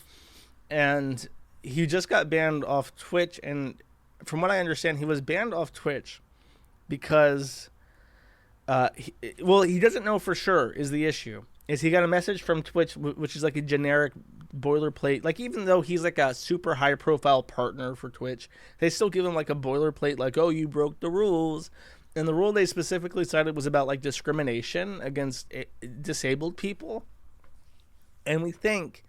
A: And he just got banned off Twitch, and from what I understand, he was banned off Twitch because, he doesn't know for sure is the issue. Is he got a message from Twitch, which is like a generic boilerplate, like even though he's like a super high-profile partner for Twitch, they still give him like a boilerplate, like, oh, you broke the rules. And the rule they specifically cited was about like discrimination against disabled people. And we think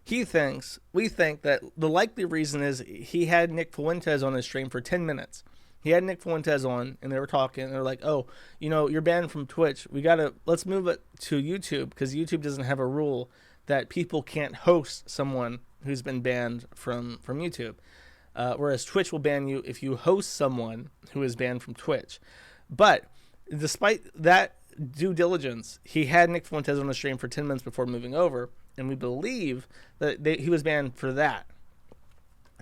A: that the likely reason is he had Nick Fuentes on his stream for 10 minutes. He had Nick Fuentes on, and they were talking, and they're like, oh, you're banned from Twitch. Let's move it to YouTube, because YouTube doesn't have a rule that people can't host someone who's been banned from YouTube. Whereas Twitch will ban you if you host someone who is banned from Twitch. But despite that due diligence, he had Nick Fuentes on the stream for 10 minutes before moving over, and we believe that he was banned for that.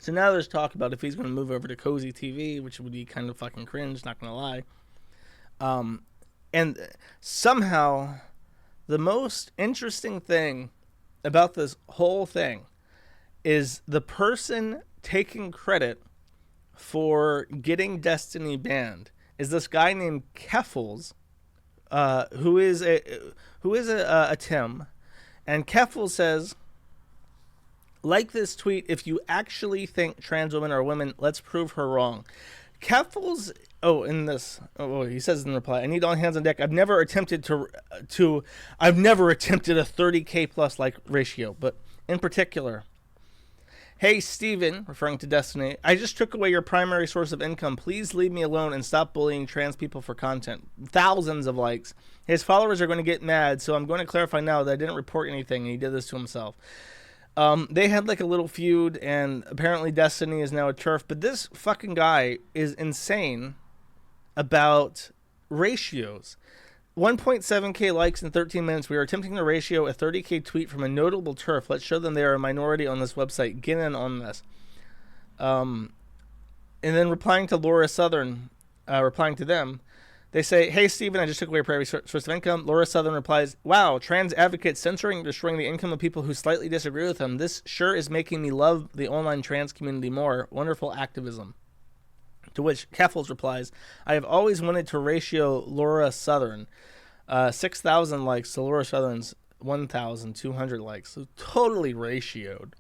A: So now there's talk about if he's going to move over to Cozy TV, which would be kind of fucking cringe, not going to lie. And somehow the most interesting thing about this whole thing is the person taking credit for getting Destiny banned is this guy named Keffels, who is a Tim. And Keffels says, like this tweet, if you actually think trans women are women, let's prove her wrong. Keffels, he says in reply, I need all hands on deck. I've never attempted a 30K plus like ratio, but in particular, hey, Steven, referring to Destiny, I just took away your primary source of income. Please leave me alone and stop bullying trans people for content. Thousands of likes. His followers are going to get mad, so I'm going to clarify now that I didn't report anything, and he did this to himself. They had like a little feud, and apparently Destiny is now a turf, but this fucking guy is insane about ratios. 1.7k likes in 13 minutes. We are attempting to ratio a 30k tweet from a notable turf. Let's show them they are a minority on this website. Get in on this. And then replying to Laura Southern, replying to them, they say, hey, Steven, I just took away your primary source of income. Laura Southern replies, wow, trans advocates censoring and destroying the income of people who slightly disagree with them. This sure is making me love the online trans community more. Wonderful activism. To which Keffels replies, I have always wanted to ratio Laura Southern. 6,000 likes to Laura Southern's 1,200 likes. So totally ratioed.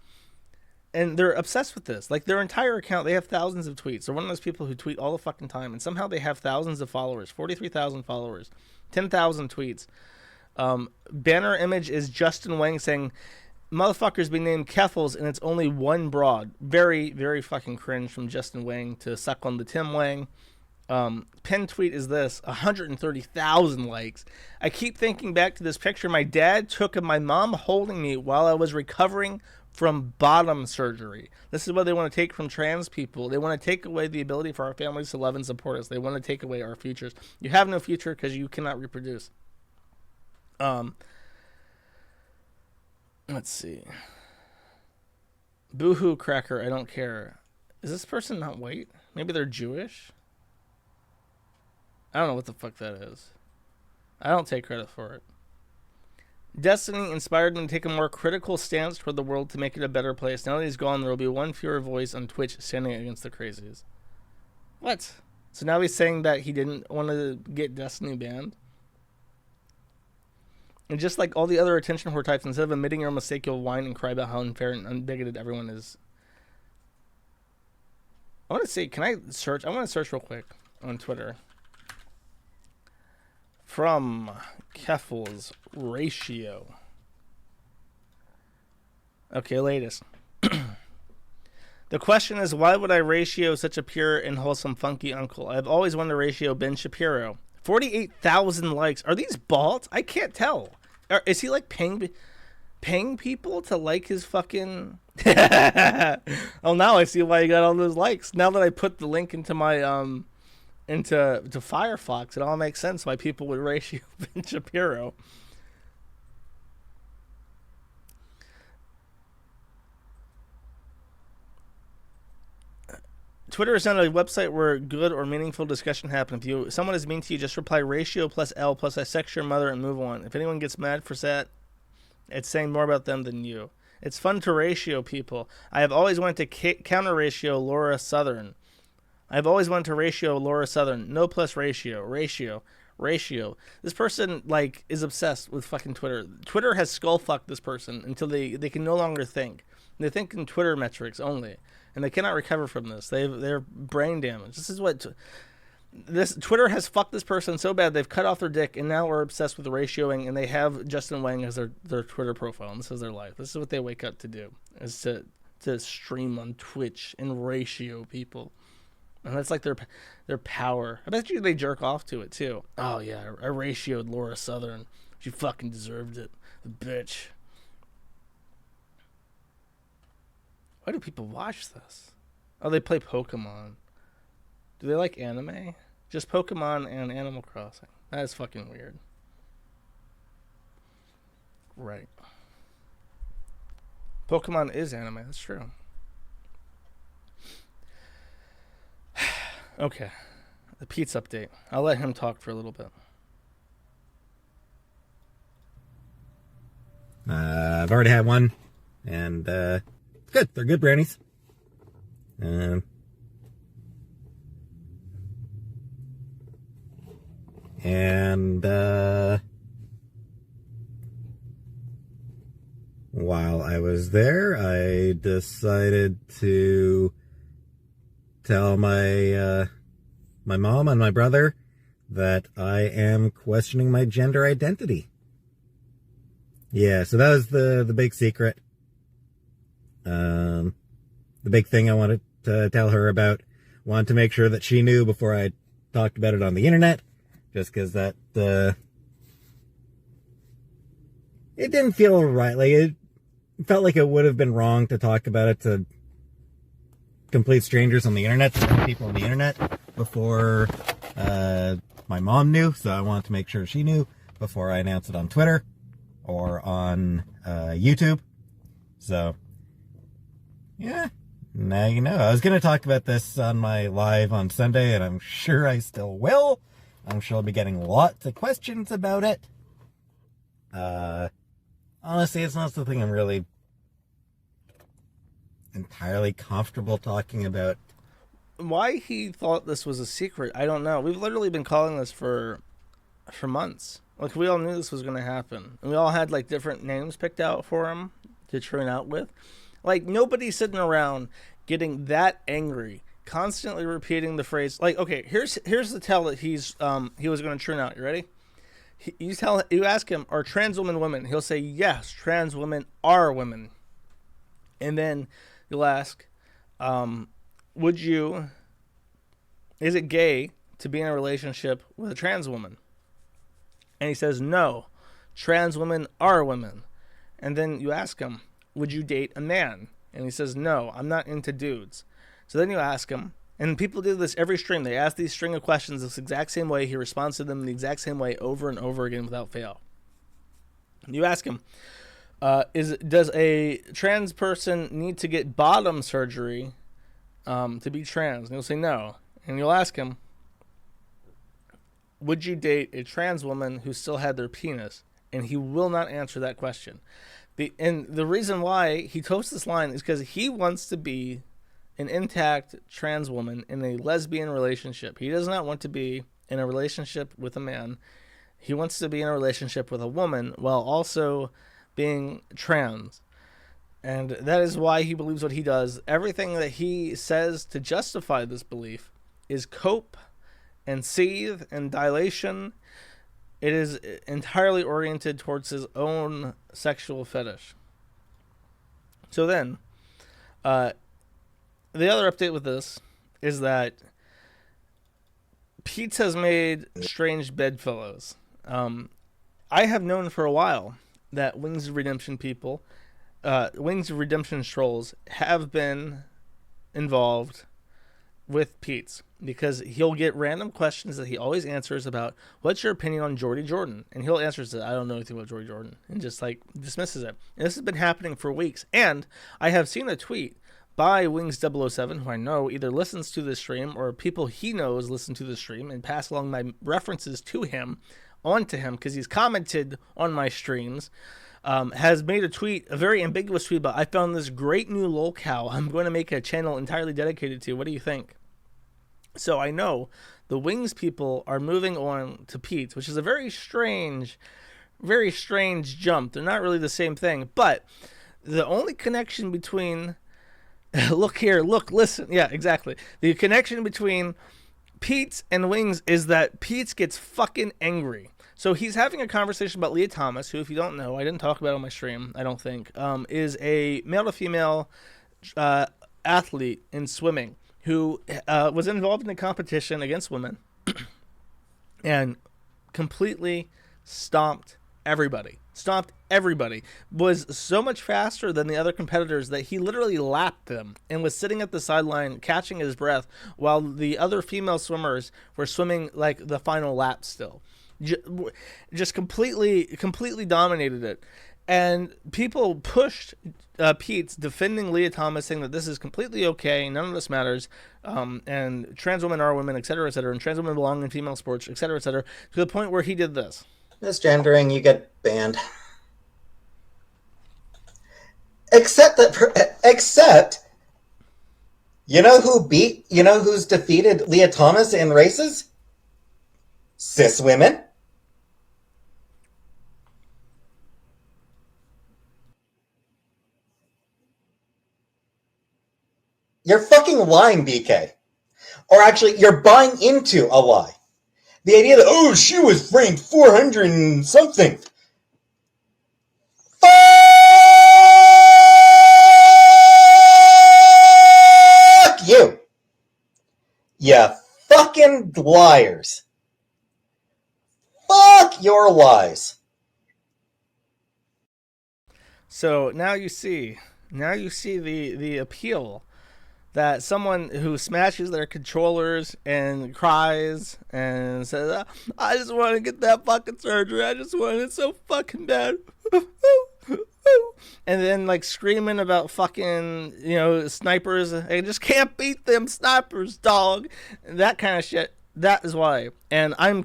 A: And they're obsessed with this. Like, their entire account, they have thousands of tweets. They're one of those people who tweet all the fucking time. And somehow they have thousands of followers. 43,000 followers. 10,000 tweets. Banner image is Justin Wang saying, motherfuckers being named Keffels and it's only one broad. Very, very fucking cringe from Justin Wang to suck on the Tim Wang. Pen tweet is this: 130,000 likes. I keep thinking back to this picture my dad took of my mom holding me while I was recovering from bottom surgery. This is what they want to take from trans people. They want to take away the ability for our families to love and support us. They want to take away our futures. You have no future because you cannot reproduce. Let's see. Boohoo cracker, I don't care. Is this person not white? Maybe they're Jewish? I don't know what the fuck that is. I don't take credit for it. Destiny inspired me to take a more critical stance toward the world to make it a better place. Now that he's gone, there will be one fewer voice on Twitch standing against the crazies. What? So now he's saying that he didn't want to get Destiny banned? And just like all the other attention whore types, instead of admitting your mistake, you'll whine and cry about how unfair and unbigoted everyone is. I want to see, can I search? I want to search real quick on Twitter. From Keffel's ratio. Okay, latest. The question is, why would I ratio such a pure and wholesome funky uncle? I've always wanted to ratio Ben Shapiro. 48,000 likes. Are these bots? I can't tell. Is he like paying people to like his fucking... Oh, now I see why he got all those likes. Now that I put the link into my into Firefox, it all makes sense why people would ratio Ben Shapiro. Twitter is not a website where good or meaningful discussion happens. If someone is mean to you, just reply ratio plus L plus I sex your mother and move on. If anyone gets mad for that, it's saying more about them than you. It's fun to ratio people. I have always wanted to counter ratio Laura Southern. I've always wanted to ratio Laura Southern. No plus ratio. Ratio. This person, like, is obsessed with fucking Twitter. Twitter has skull-fucked this person until they can no longer think. They think in Twitter metrics only. And they cannot recover from this. They're brain damaged. This is what... Twitter has fucked this person so bad they've cut off their dick and now are obsessed with the ratioing, and they have Justin Wang as their Twitter profile, and this is their life. This is what they wake up to do, is to stream on Twitch and ratio people. And that's like their power. I bet you they jerk off to it too. Oh yeah, I ratioed Laura Southern. She fucking deserved it. The bitch. Why do people watch this? Oh, they play Pokemon. Do they like anime? Just Pokemon and Animal Crossing. That is fucking weird. Right. Pokemon is anime. That's true. Okay. The Peetz update. I'll let him talk for a little bit.
B: I've already had one. And, good. They're good brownies. While I was there, I decided to tell my mom and my brother that I am questioning my gender identity. Yeah, so that was the big secret. The big thing I wanted to tell her about. Wanted to make sure that she knew before I talked about it on the internet. Just because that, it didn't feel right. Like, it felt like it would have been wrong to talk about it to complete strangers on the internet, to people on the internet, before my mom knew. So I wanted to make sure she knew before I announced it on Twitter or on YouTube. So, yeah, now you know. I was going to talk about this on my live on Sunday, and I'm sure I still will. I'm sure I'll be getting lots of questions about it. Honestly, it's not something I'm really entirely comfortable talking about.
A: Why he thought this was a secret, I don't know. We've literally been calling this for months. Like, we all knew this was going to happen. And we all had, like, different names picked out for him to turn out with. Like, nobody's sitting around getting that angry, constantly repeating the phrase. Like, okay, here's the tell that he was going to turn out. You ready? You ask him, are trans women women? He'll say, yes, trans women are women. And then you'll ask, is it gay to be in a relationship with a trans woman? And he says, no, trans women are women. And then you ask him, would you date a man? And he says, no, I'm not into dudes. So then you ask him, and people do this every stream. They ask these string of questions this exact same way. He responds to them the exact same way over and over again without fail. You ask him, does a trans person need to get bottom surgery to be trans? And he'll say no. And you'll ask him, would you date a trans woman who still had their penis? And he will not answer that question. And the reason why he toasts this line is because he wants to be an intact trans woman in a lesbian relationship. He does not want to be in a relationship with a man. He wants to be in a relationship with a woman while also being trans. And that is why he believes what he does. Everything that he says to justify this belief is cope and seethe and dilation. It is entirely oriented towards his own sexual fetish. So then, the other update with this is that Peetz has made strange bedfellows. I have known for a while that Wings of Redemption people, Wings of Redemption trolls, have been involved with Peetz because he'll get random questions that he always answers about, what's your opinion on Jordy Jordan? And he'll answer, I don't know anything about Jordy Jordan, and just like dismisses it. And this has been happening for weeks. And I have seen a tweet by Wings007, who I know either listens to this stream or people he knows listen to the stream and pass along my references to him, onto him, because he's commented on my streams, has made a tweet, a very ambiguous tweet, but I found this great new lolcow I'm going to make a channel entirely dedicated to. What do you think? So I know the Wings people are moving on to Peetz, which is a very strange jump. They're not really the same thing, but the only connection between look here, look, listen. Yeah, exactly. The connection between Peetz and Wings is that Peetz gets fucking angry. So he's having a conversation about Leah Thomas, who, if you don't know, I didn't talk about on my stream, I don't think, is a male to female athlete in swimming who was involved in a competition against women and completely stomped everybody. Was so much faster than the other competitors that he literally lapped them and was sitting at the sideline catching his breath while the other female swimmers were swimming like the final lap still. Just completely dominated it. And people pushed Peetz, defending Leah Thomas, saying that this is completely okay, none of this matters, and trans women are women, etc., and trans women belong in female sports, etc., to the point where he did this.
B: Misgendering, you get banned. Except, you know who's defeated Leah Thomas in races? Cis women. You're fucking lying, BK. Or actually, you're buying into a lie. The idea that, she was ranked 400 and something. Fuck you. You fucking liars. Fuck your lies.
A: So now you see the appeal that someone who smashes their controllers and cries and says, I just want to get that fucking surgery. I just want it so fucking bad. And then like screaming about fucking, snipers. I just can't beat them snipers, dog. That kind of shit. That is why. And I'm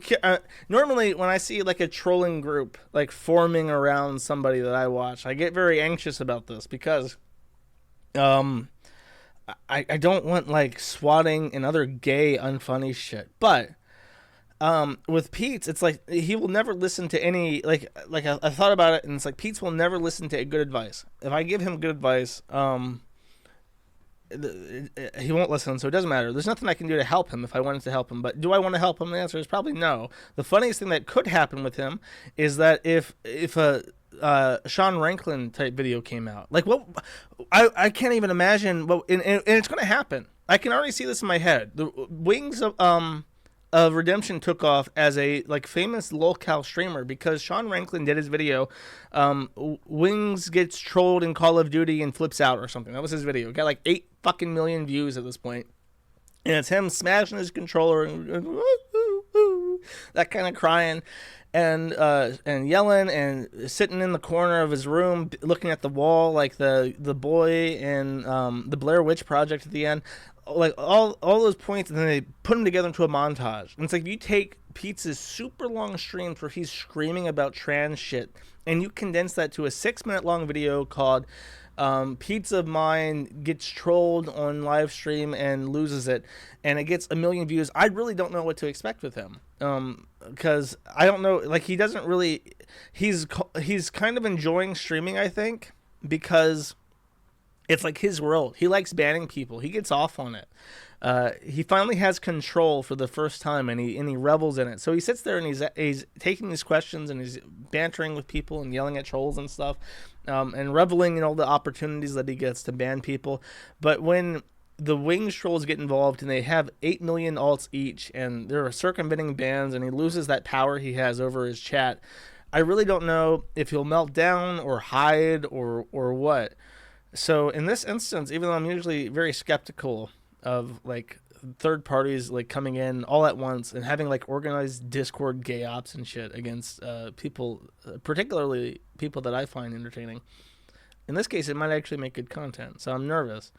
A: normally when I see like a trolling group like forming around somebody that I watch, I get very anxious about this because I don't want like swatting and other gay unfunny shit. But with Peetz, it's like he will never listen to any like I thought about it, and it's like Peetz will never listen to good advice. If I give him good advice, he won't listen, so it doesn't matter. There's nothing I can do to help him if I wanted to help him. But do I want to help him? The answer is probably no. The funniest thing that could happen with him is that if a Sean Ranklin type video came out, like what, I can't even imagine what, and it's going to happen. I can already see this in my head. The Wings of Redemption took off as a like famous lolcow streamer because Sean Ranklin did his video, Wings gets trolled in Call of Duty and flips out or something. That was his video. Got like 8 fucking million views at this point, and it's him smashing his controller and that kind of crying and yelling and sitting in the corner of his room looking at the wall like the boy in the Blair Witch Project at the end. Like all those points, and then they put them together into a montage. And it's like if you take Peetz's super long streams where he's screaming about trans shit, and you condense that to a 6-minute long video called Peetz of Mine gets trolled on live stream and loses it, and it gets 1 million views. I really don't know what to expect with him, because I don't know. Like he doesn't really. He's kind of enjoying streaming, I think, because it's like his world. He likes banning people. He gets off on it. He finally has control for the first time, and he revels in it. So he sits there and he's taking these questions and he's bantering with people and yelling at trolls and stuff, and reveling in all the opportunities that he gets to ban people. But when the Wings trolls get involved and they have 8 million alts each, and they're circumventing bans, and he loses that power he has over his chat, I really don't know if he'll melt down or hide or what. So in this instance, even though I'm usually very skeptical of like third parties like coming in all at once and having like organized Discord gay ops and shit against people, particularly people that I find entertaining, in this case it might actually make good content. So I'm nervous.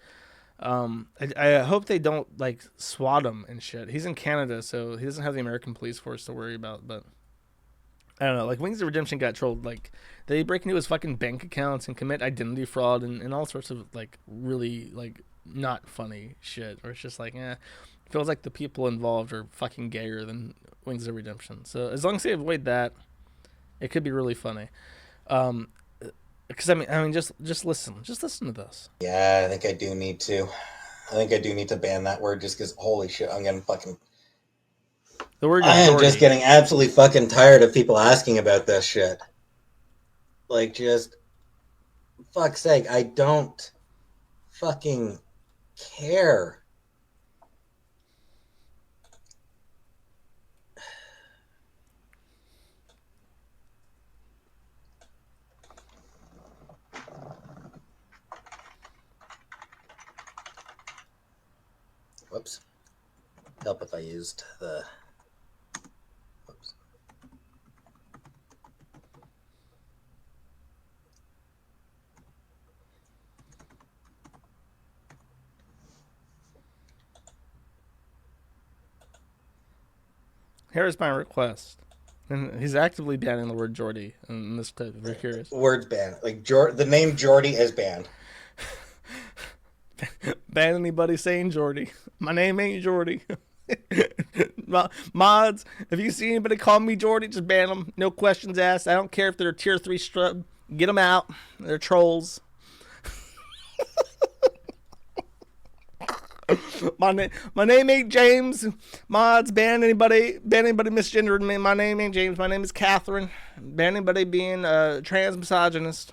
A: I hope they don't like swat him and shit. He's in Canada, so he doesn't have the American police force to worry about. But I don't know. Like Wings of Redemption got trolled. Like they break into his fucking bank accounts and commit identity fraud and all sorts of like really like not funny shit. Or it's just like, feels like the people involved are fucking gayer than Wings of Redemption. So as long as they avoid that, it could be really funny. Because I mean, just listen to this.
B: Yeah, I think I do need to. I think I do need to ban that word just because holy shit, I'm getting fucking.
A: The word
B: I am just getting absolutely fucking tired of people asking about this shit. Like, just fuck's sake, I don't fucking care. Whoops. Help if I used the... Whoops.
A: Here's my request. And he's actively banning the word Jordy in this clip, if you're curious.
B: Word's banned. Like, the name Jordy is banned.
A: Ban anybody saying Jordy. My name ain't Jordy. Mods, if you see anybody call me Jordy, just ban them. No questions asked. I don't care if they're a tier 3 strub. Get them out. They're trolls. My name ain't James. Mods, ban anybody misgendering me. My name ain't James. My name is Catherine. Ban anybody being a trans misogynist.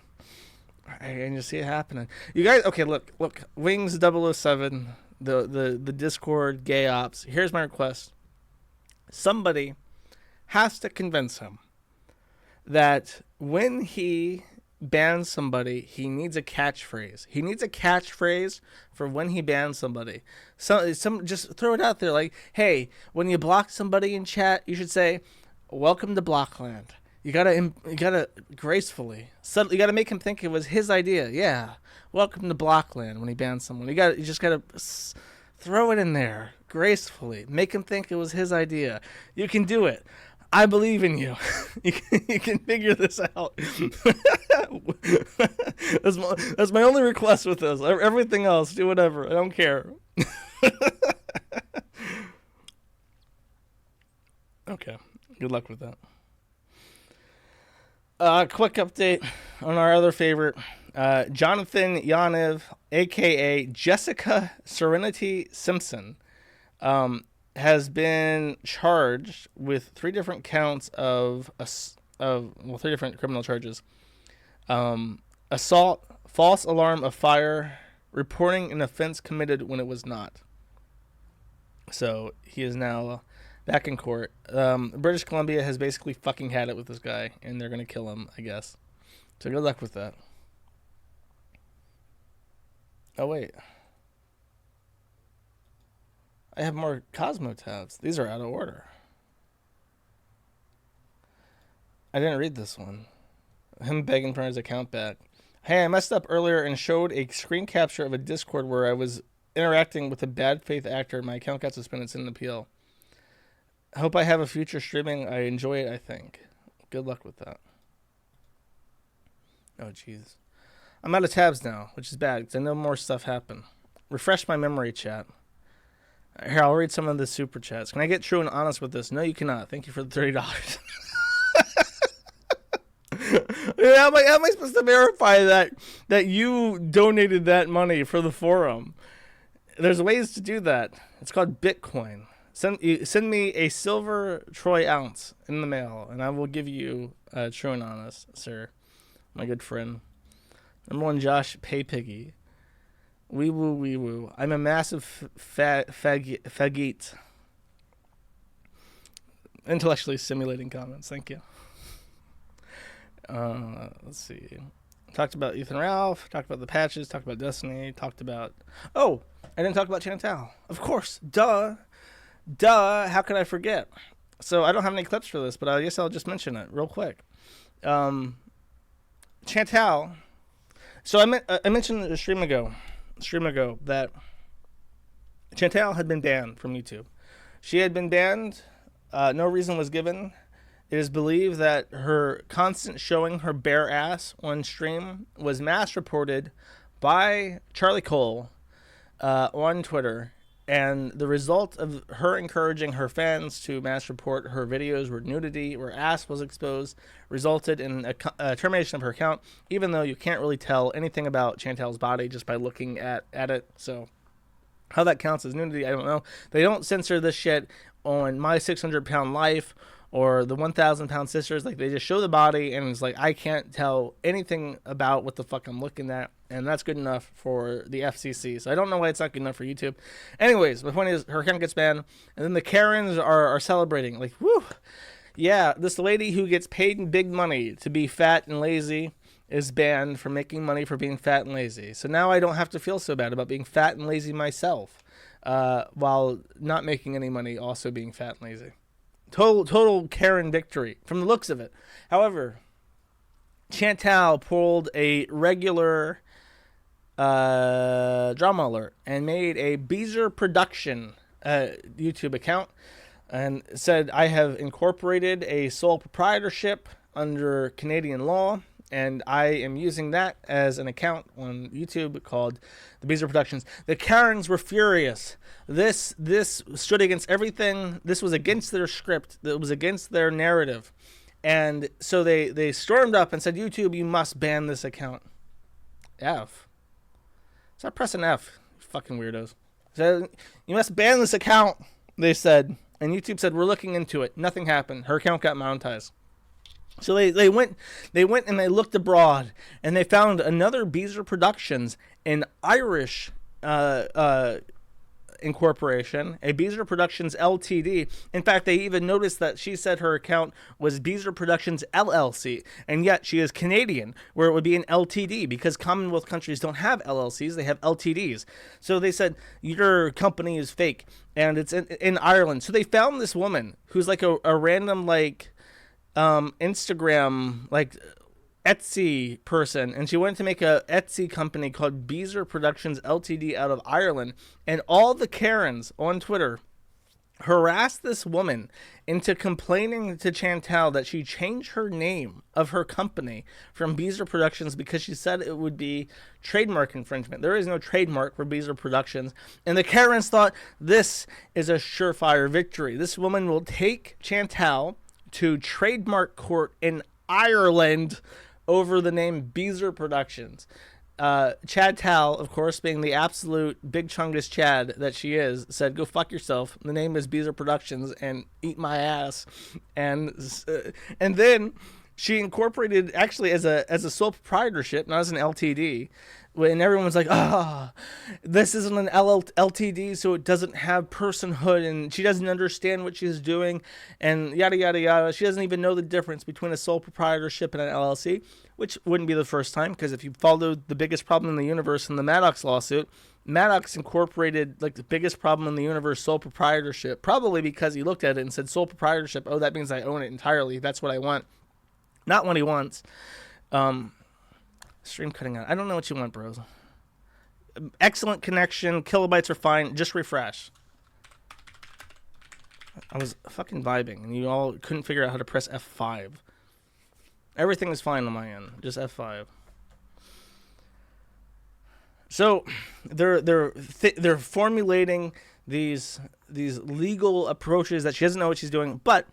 A: And you see it happening. You guys, okay, look. Wings 007, the Discord gay ops. Here's my request. Somebody has to convince him that when he bans somebody, he needs a catchphrase. He needs a catchphrase for when he bans somebody. So just throw it out there like, hey, when you block somebody in chat, you should say, "Welcome to Blockland." You gotta gracefully. You gotta make him think it was his idea. Yeah, welcome to Blockland. When he bans someone, you just gotta throw it in there gracefully. Make him think it was his idea. You can do it. I believe in you. You can figure this out. That's my only request with this. Everything else, do whatever. I don't care. Okay. Good luck with that. Quick update on our other favorite, Jonathan Yaniv, a.k.a. Jessica Serenity Simpson, has been charged with 3 different counts of 3 different criminal charges. Assault, false alarm of fire, reporting an offense committed when it was not. So he is now back in court. British Columbia has basically fucking had it with this guy, and they're going to kill him, I guess. So good luck with that. Oh, wait. I have more Cosmo tabs. These are out of order. I didn't read this one. Him begging for his account back. Hey, I messed up earlier and showed a screen capture of a Discord where I was interacting with a bad faith actor. My account got suspended. It's an appeal. I hope I have a future streaming. I enjoy it, I think. Good luck with that. Oh, jeez. I'm out of tabs now, which is bad because I know more stuff happened. Refresh my memory, chat. Here, I'll read some of the super chats. Can I get true and honest with this? No, you cannot. Thank you for the $30. How am I supposed to verify that you donated that money for the forum? There's ways to do that. It's called Bitcoin. Send me a silver troy ounce in the mail, and I will give you true and honest, sir. My good friend. Number 1, Josh Paypiggy. Wee woo, wee woo. I'm a massive faggot. Intellectually stimulating comments. Thank you. Let's see. Talked about Ethan Ralph. Talked about the patches. Talked about Destiny. Talked about... Oh, I didn't talk about Chantal. Of course. Duh. How could I forget? So I don't have any clips for this, but I guess I'll just mention it real quick. Chantal... So I mentioned a stream ago that Chantal had been banned from YouTube. She had been banned. No reason was given. It is believed that her constant showing her bare ass on stream was mass reported by Charlie Cole on Twitter. And the result of her encouraging her fans to mass report her videos where nudity, where ass was exposed, resulted in a termination of her account, even though you can't really tell anything about Chantal's body just by looking at it. So how that counts as nudity, I don't know. They don't censor this shit on My 600 Pound Life or the 1,000 Pound Sisters. Like, they just show the body, and it's like, I can't tell anything about what the fuck I'm looking at. And that's good enough for the FCC. So I don't know why it's not good enough for YouTube. Anyways, my point is, her account gets banned, and then the Karens are celebrating. Like, whew. Yeah, this lady who gets paid big money to be fat and lazy is banned from making money for being fat and lazy. So now I don't have to feel so bad about being fat and lazy myself, while not making any money also being fat and lazy. Total Karen victory from the looks of it. However, Chantal pulled a regular drama alert and made a Beezer Production YouTube account and said, I have incorporated a sole proprietorship under Canadian law, and I am using that as an account on YouTube called the Beezer Productions. The Karens were furious. This stood against everything. This was against their script. It was against their narrative. And so they stormed up and said, YouTube, you must ban this account. F. Stop pressing F, you fucking weirdos. So, you must ban this account, they said. And YouTube said, we're looking into it. Nothing happened. Her account got monetized. So they went and they looked abroad, and they found another Beezer Productions, an Irish incorporation, a Beezer Productions Ltd. In fact, they even noticed that she said her account was Beezer Productions LLC, and yet she is Canadian, where it would be an Ltd, because Commonwealth countries don't have LLCs, they have Ltds. So they said, your company is fake, and it's in Ireland. So they found this woman who's like a random, like, Instagram, like, Etsy person, and she wanted to make a Etsy company called Beezer Productions Ltd. Out of Ireland, and all the Karens on Twitter harassed this woman into complaining to Chantal that she changed her name of her company from Beezer Productions because she said it would be trademark infringement. There is no trademark for Beezer Productions, and the Karens thought this is a surefire victory. This woman will take Chantal to trademark court in Ireland over the name Beezer Productions. Chad Tal, of course, being the absolute big chungus Chad that she is, said, "Go fuck yourself. The name is Beezer Productions, and eat my ass." And then she incorporated actually as a sole proprietorship, not as an LTD. And everyone was like, this isn't an LTD, so it doesn't have personhood, and she doesn't understand what she's doing, and yada, yada, yada. She doesn't even know the difference between a sole proprietorship and an LLC, which wouldn't be the first time, because if you followed the biggest problem in the universe in the Maddox lawsuit, Maddox incorporated like the biggest problem in the universe, sole proprietorship, probably because he looked at it and said, sole proprietorship, oh, that means I own it entirely. That's what I want. Not what he wants. Stream cutting out. I don't know what you want, bros. Excellent connection. Kilobytes are fine. Just refresh. I was fucking vibing, and you all couldn't figure out how to press F5. Everything is fine on my end. Just F5. So they're formulating these legal approaches that she doesn't know what she's doing, but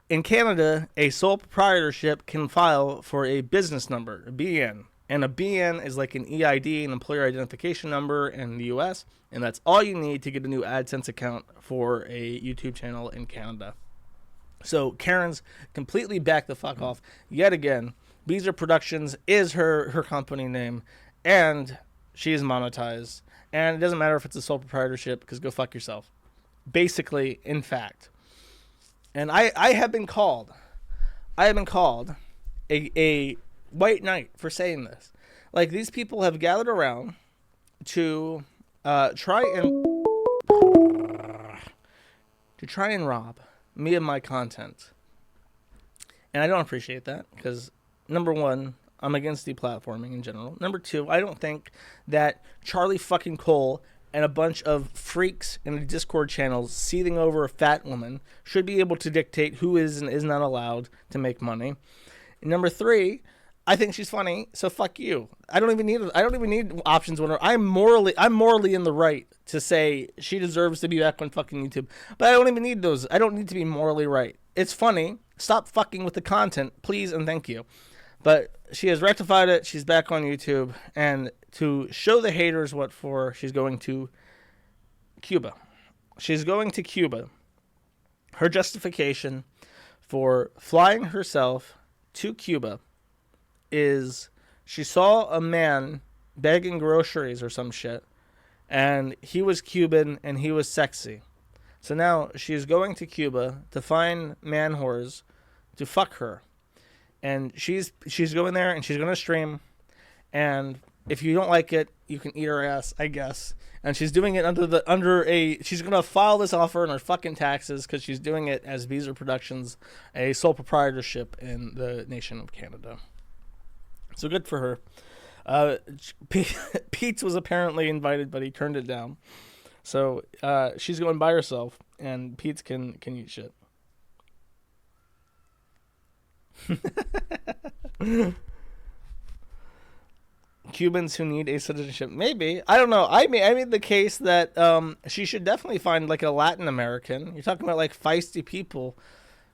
A: in Canada, a sole proprietorship can file for a business number, a BN. And a BN is like an EID, an employer identification number in the US. And that's all you need to get a new AdSense account for a YouTube channel in Canada. So Karen's completely backed the fuck off yet again. Beezer Productions is her company name. And she is monetized. And it doesn't matter if it's a sole proprietorship, because go fuck yourself. Basically, in fact. And I have been called a white knight for saying this. Like, these people have gathered around to try and rob me of my content. And I don't appreciate that, because number one, I'm against deplatforming in general. Number two, I don't think that Charlie fucking Cole and a bunch of freaks in the Discord channels seething over a fat woman should be able to dictate who is and is not allowed to make money. And number three, I think she's funny, so fuck you. I don't even need options winner. I'm morally in the right to say she deserves to be back on fucking YouTube. But I don't even need those. I don't need to be morally right. It's funny. Stop fucking with the content, please and thank you. But she has rectified it. She's back on YouTube. And to show the haters what for, she's going to Cuba. She's going to Cuba. Her justification for flying herself to Cuba is she saw a man begging groceries or some shit. And he was Cuban and he was sexy. So now she's going to Cuba to find man whores to fuck her. And she's going there and she's going to stream. And if you don't like it, you can eat her ass, I guess. And she's doing it she's going to file this offer in her fucking taxes because she's doing it as Beezer Productions, a sole proprietorship in the nation of Canada. So good for her. Peetz was apparently invited, but he turned it down. So she's going by herself, and Peetz can eat shit. Cubans who need a citizenship, maybe. I don't know. I made the case that she should definitely find like a Latin American. You're talking about like feisty people.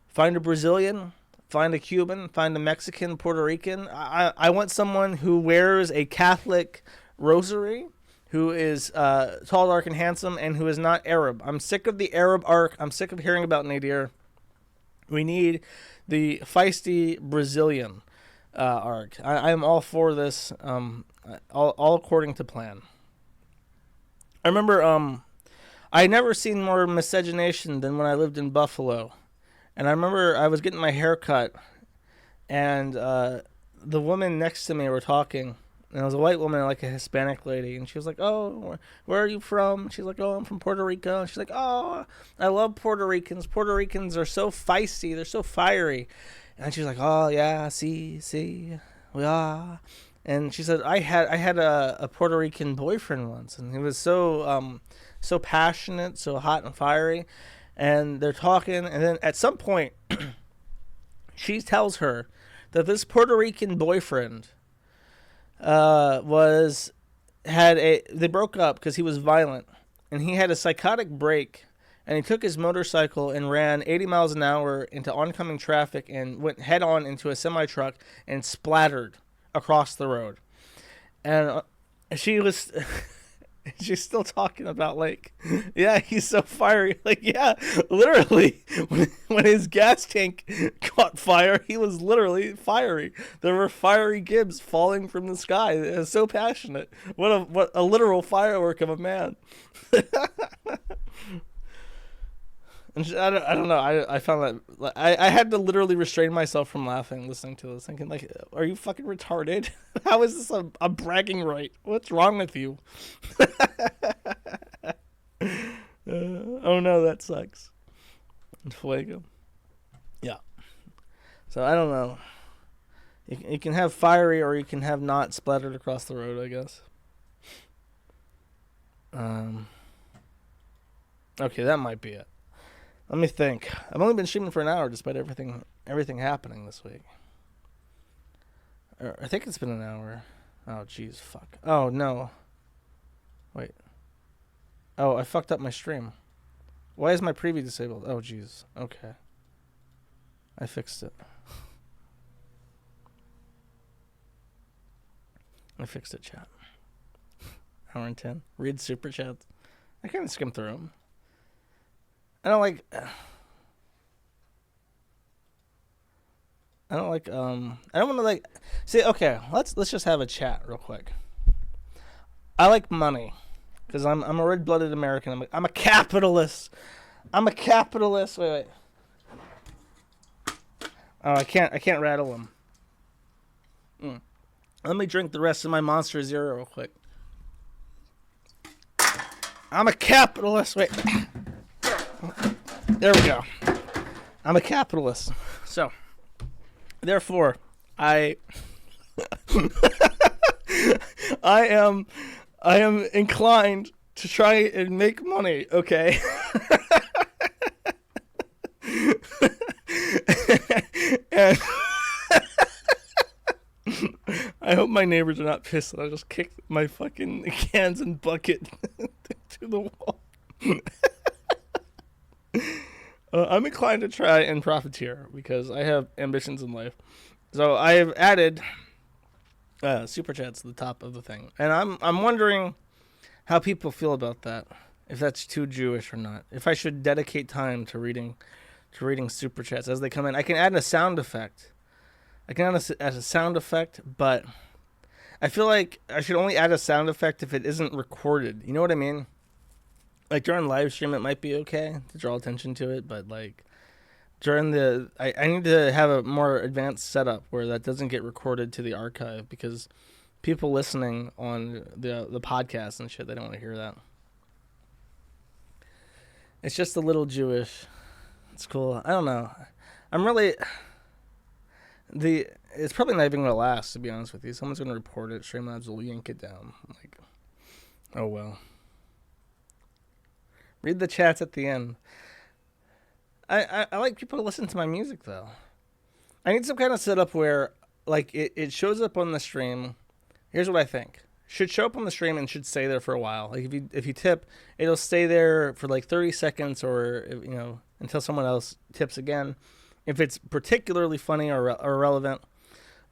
A: Find a Brazilian, find a Cuban, find a Mexican, Puerto Rican. I want someone who wears a Catholic rosary, who is tall, dark, and handsome, and who is not Arab. I'm sick of the Arab arc. I'm sick of hearing about Nadir. We need the feisty Brazilian arc. I am all for this, all according to plan. I remember I had never seen more miscegenation than when I lived in Buffalo. And I remember I was getting my hair cut, and the woman next to me were talking. And it was a white woman, like a Hispanic lady. And she was like, "Oh, where are you from?" She's like, "Oh, I'm from Puerto Rico." And she's like, "Oh, I love Puerto Ricans. Puerto Ricans are so feisty. They're so fiery." And she's like, "Oh, yeah, see, we are." And she said, I had a Puerto Rican boyfriend once. And he was so passionate, so hot and fiery. And they're talking. And then at some point, she tells her that this Puerto Rican boyfriend they broke up because he was violent, and he had a psychotic break, and he took his motorcycle and ran 80 miles an hour into oncoming traffic and went head on into a semi truck and splattered across the road. And she was. She's still talking about, like, yeah, he's so fiery. Like, yeah, literally, when his gas tank caught fire, he was literally fiery. There were fiery gibs falling from the sky. It was so passionate. What a literal firework of a man. And I don't know. I found that I had to literally restrain myself from laughing listening to this, thinking, like, are you fucking retarded? How is this a bragging right? What's wrong with you? Oh no, that sucks. Fuego. Yeah. So I don't know. You can have fiery or you can have not splattered across the road, I guess. Okay, that might be it. Let me think. I've only been streaming for an hour despite everything happening this week. I think it's been an hour. Oh, jeez, fuck. Oh, no. Wait. Oh, I fucked up my stream. Why is my preview disabled? Oh, jeez. Okay. I fixed it. Chat. Hour and 10. Read super chats. I kind of skim through them. I don't like, I don't want to, like, see, okay, let's just have a chat real quick. I like money, because I'm a red-blooded American. I'm a capitalist. Wait. Oh, I can't rattle them. Let me drink the rest of my Monster Zero real quick. I'm a capitalist. Wait. There we go. I'm a capitalist. So, therefore, I am inclined to try and make money, okay? And I hope my neighbors are not pissed that I just kicked my fucking cans and bucket to the wall. I'm inclined to try and profiteer because I have ambitions in life. So I have added super chats to the top of the thing, and I'm wondering how people feel about that. If that's too Jewish or not. If I should dedicate time to reading super chats as they come in. I can add a sound effect. But I feel like I should only add a sound effect if it isn't recorded. You know what I mean? Like, during live stream, it might be okay to draw attention to it, but, like, during I need to have a more advanced setup where that doesn't get recorded to the archive, because people listening on the podcast and shit, they don't want to hear that. It's just a little Jewish. It's cool. I don't know. It's probably not even going to last, to be honest with you. Someone's going to report it. Streamlabs will yank it down. I'm like, oh, well. Read the chats at the end. I like people to listen to my music, though. I need some kind of setup where, like, it shows up on the stream. Here's what I think. Should show up on the stream and should stay there for a while. Like, if you tip, it'll stay there for like 30 seconds or, until someone else tips again. If it's particularly funny or relevant,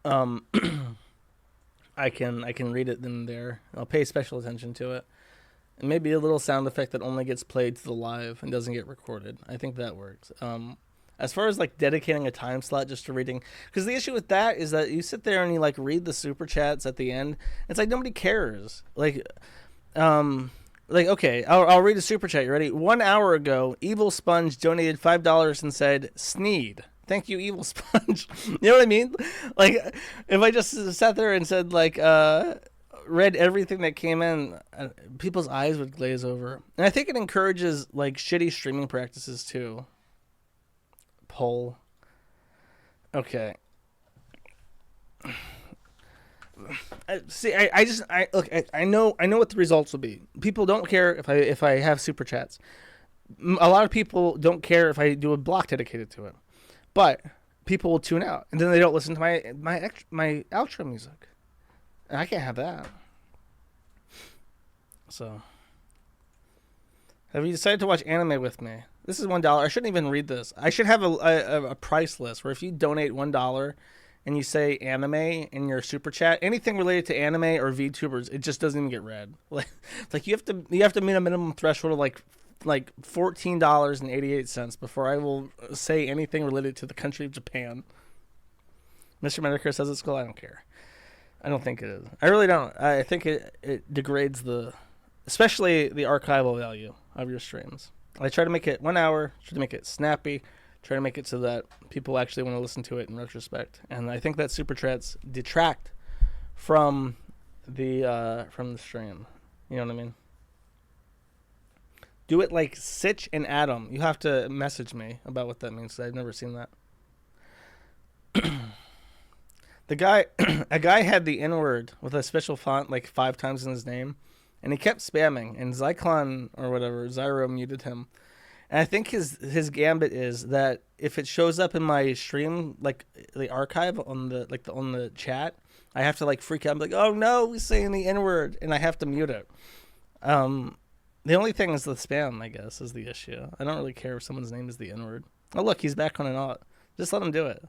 A: I can read it then there. I'll pay special attention to it. And maybe a little sound effect that only gets played to the live and doesn't get recorded. I think that works. As far as, like, dedicating a time slot just to reading, because the issue with that is that you sit there and you, like, read the super chats at the end. It's like nobody cares. Like, okay, I'll read a super chat. You ready? 1 hour ago, Evil Sponge donated $5 and said, "Sneed. Thank you, Evil Sponge." You know what I mean? Like, if I just sat there and said, like, read everything that came in, people's eyes would glaze over. And I think it encourages, like, shitty streaming practices, too. Poll. Okay. I know what the results will be. People don't care if I have super chats. A lot of people don't care if I do a block dedicated to it. But people will tune out, and then they don't listen to my outro music. And I can't have that. So Have you decided to watch anime with me? This is $1. I shouldn't even read this. I should have a price list where if you donate $1 and you say anime in your super chat, anything related to anime or VTubers, it just doesn't even get read. Like you have to meet a minimum threshold of like $14.88 before I will say anything related to the country of Japan. Mr. Medicare says it's cool. I don't care. I don't think it is. I really don't. I think it degrades especially the archival value of your streams. I try to make it 1 hour, try to make it snappy, try to make it so that people actually want to listen to it in retrospect. And I think that super chats detract from the stream. You know what I mean? Do it like Sitch and Adam. You have to message me about what that means, 'cause I've never seen that. A guy had the N-word with a special font like 5 times in his name, and he kept spamming, and Zyklon or whatever, Zyro muted him. And I think his gambit is that if it shows up in my stream, like the archive on the chat, I have to like freak out and be like, oh no, he's saying the N-word, and I have to mute it. The only thing is the spam, I guess, is the issue. I don't really care if someone's name is the N-word. Oh look, he's back on and on. Just let him do it.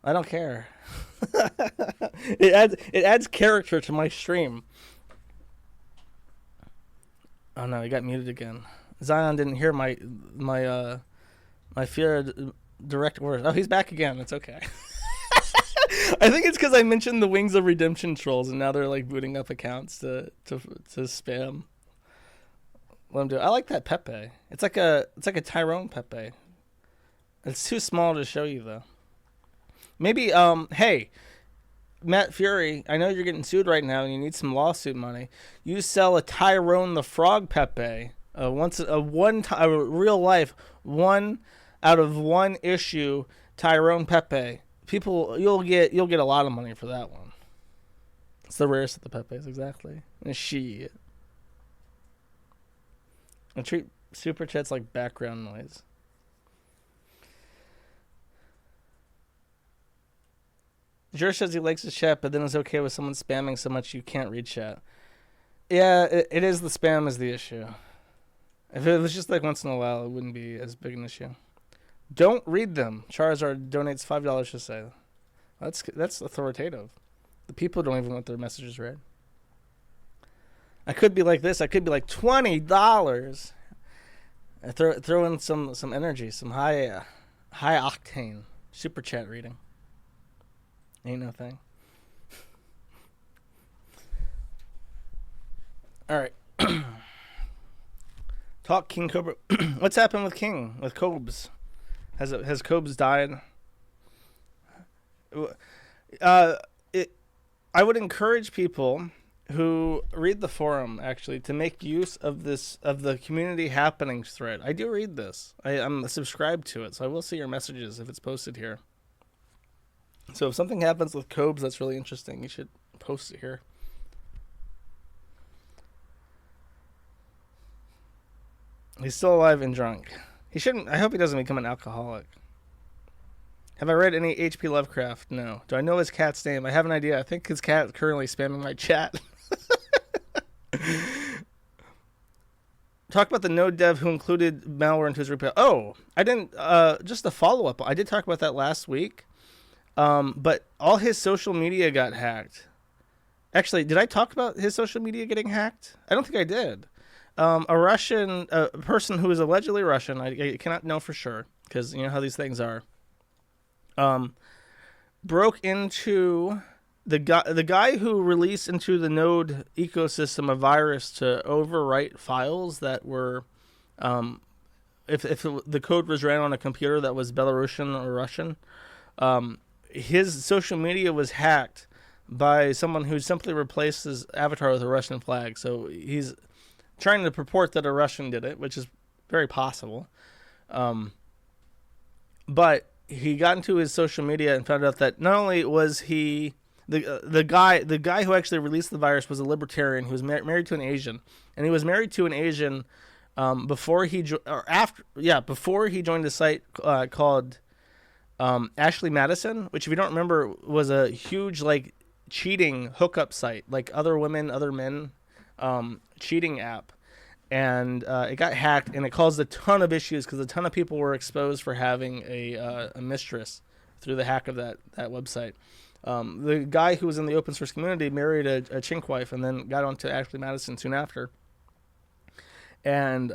A: I don't care. It adds character to my stream. Oh no, he got muted again. Zion didn't hear my fear direct words. Oh, he's back again. It's okay. I think it's because I mentioned the Wings of Redemption trolls, and now they're like booting up accounts to spam. Let him do it. I like that Pepe. It's like a Tyrone Pepe. It's too small to show you though. Maybe hey, Matt Fury, I know you're getting sued right now and you need some lawsuit money. You sell a Tyrone the Frog Pepe, a real life 1 out of 1 issue Tyrone Pepe. People, you'll get a lot of money for that one. It's the rarest of the Pepes, exactly. And shit. I treat super chats like background noise. Jer says he likes the chat, but then is okay with someone spamming so much you can't read chat. Yeah, it is the spam is the issue. If it was just like once in a while, it wouldn't be as big an issue. Don't read them. Charizard donates $5 to say. That's authoritative. The people don't even want their messages read. I could be like this. I could be like $20. I throw in some energy, some high octane super chat reading. Ain't no thing. All right. Talk King Cobra. What's happened with King? With Cobes? Has Cobes died? I would encourage people who read the forum actually to make use of the community happenings thread. I do read this. I'm subscribed to it, so I will see your messages if it's posted here. So if something happens with Cobes that's really interesting, you should post it here. He's still alive and drunk. He shouldn't. I hope he doesn't become an alcoholic. Have I read any H.P. Lovecraft? No. Do I know his cat's name? I have an idea. I think his cat is currently spamming my chat. Talk about the node dev who included malware into his repo. Oh, I didn't. Just a follow-up. I did talk about that last week. But all his social media got hacked. Actually, did I talk about his social media getting hacked? I don't think I did. A Russian person who is allegedly Russian, I cannot know for sure because you know how these things are. Broke into the guy who released into the Node ecosystem a virus to overwrite files that were, if the code was ran on a computer that was Belarusian or Russian, his social media was hacked by someone who simply replaced his avatar with a Russian flag. So he's trying to purport that a Russian did it, which is very possible. But he got into his social media and found out that not only was he the guy who actually released the virus was a libertarian who was married to an Asian, and he was married to an Asian before he joined the site called Ashley Madison, which if you don't remember was a huge like cheating hookup site, like other women, other men cheating app. and it got hacked, and it caused a ton of issues because a ton of people were exposed for having a mistress through the hack of that website. The guy who was in the open source community married a chink wife and then got onto Ashley Madison soon after. And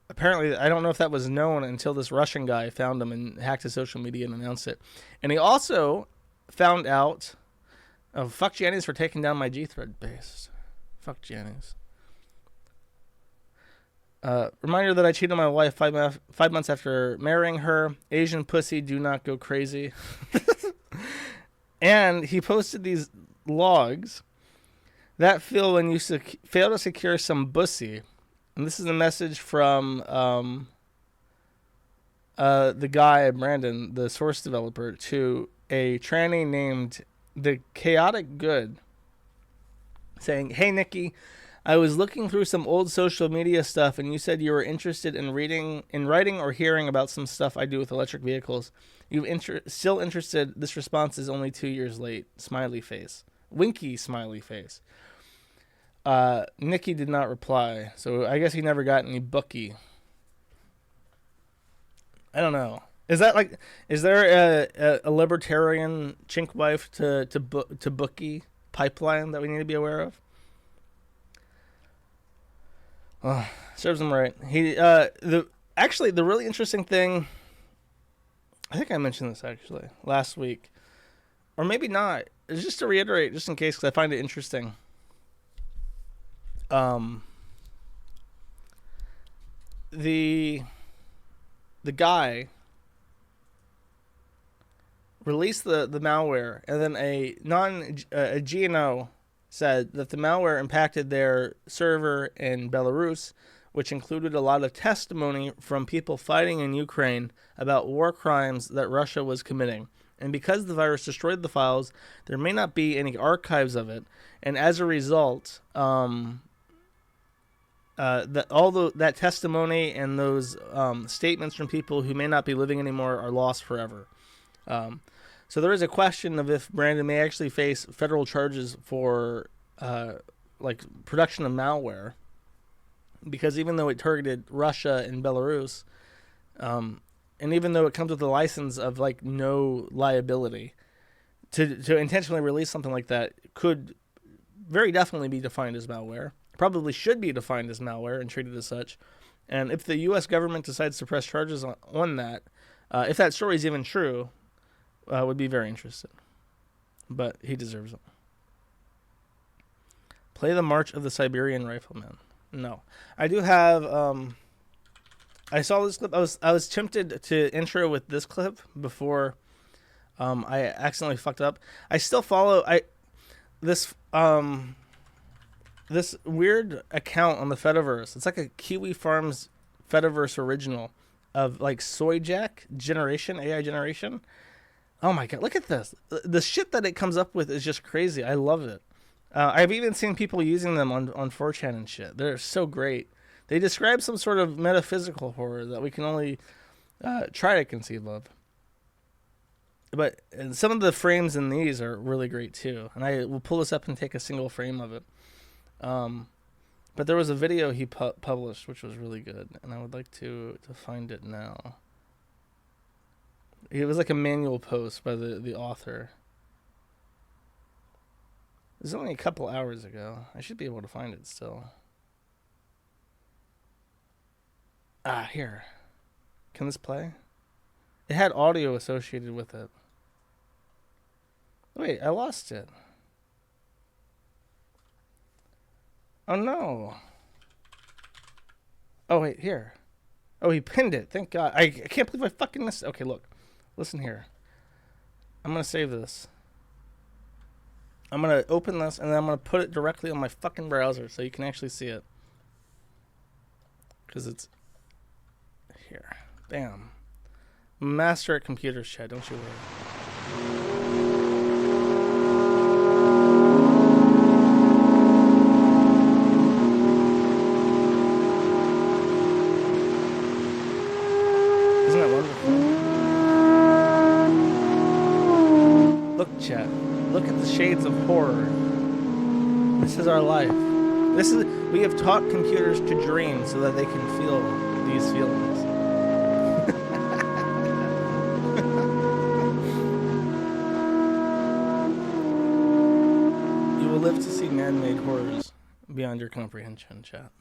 A: apparently, I don't know if that was known until this Russian guy found him and hacked his social media and announced it. And he also found out, oh, fuck Janice for taking down my G-Thread base. Fuck Janice. Reminder that I cheated on my wife 5 months after marrying her. Asian pussy, do not go crazy. And he posted these logs that feel when you fail to secure some bussy. And this is a message from the guy, Brandon, the source developer, to a tranny named The Chaotic Good, saying, "Hey, Nikki, I was looking through some old social media stuff, and you said you were interested in writing or hearing about some stuff I do with electric vehicles. Still interested? This response is only 2 years late. Smiley face. Winky smiley face." Nikki did not reply, so I guess he never got any bookie. I don't know. Is there a libertarian chink wife to bookie pipeline that we need to be aware of? Oh, serves him right. The really interesting thing, I think I mentioned this actually last week, or maybe not. It's just to reiterate, just in case, because I find it interesting. The guy released the malware, and then a GNO said that the malware impacted their server in Belarus, which included a lot of testimony from people fighting in Ukraine about war crimes that Russia was committing. And because the virus destroyed the files, there may not be any archives of it. And as a result, that testimony and those statements from people who may not be living anymore are lost forever. So there is a question of if Brandon may actually face federal charges for production of malware, because even though it targeted Russia and Belarus, and even though it comes with a license of no liability, to intentionally release something like that could very definitely be defined as malware. Probably should be defined as malware and treated as such. And if the U.S. government decides to press charges on that, if that story is even true, would be very interested. But he deserves it. Play the March of the Siberian Rifleman. No. I do have... I saw this clip. I was tempted to intro with this clip before I accidentally fucked up. I still follow... This weird account on the Fediverse. It's like a Kiwi Farms Fediverse original of Soy Jack generation, AI generation. Oh my god, look at this. The shit that it comes up with is just crazy. I love it. I've even seen people using them on 4chan and shit. They're so great. They describe some sort of metaphysical horror that we can only try to conceive of. But some of the frames in these are really great too. And I will pull this up and take a single frame of it. But there was a video he published which was really good, and I would like to find it now. It was like a manual post by the author. It was only a couple hours ago. I should be able to find it still. Here. Can this play? It had audio associated with it. Wait, I lost it. Oh no. Oh wait, here. Oh, he pinned it. Thank God. I can't believe I fucking missed it. Okay, look. Listen here. I'm going to save this. I'm going to open this, and then I'm going to put it directly on my fucking browser so you can actually see it. Because it's here. Bam. Master at computers, Chad. Don't you worry. Isn't that wonderful? Look, chat. Look at the shades of horror This is our life. We have taught computers to dream so that they can feel these feelings. You will live to see man-made horrors beyond your comprehension, chat.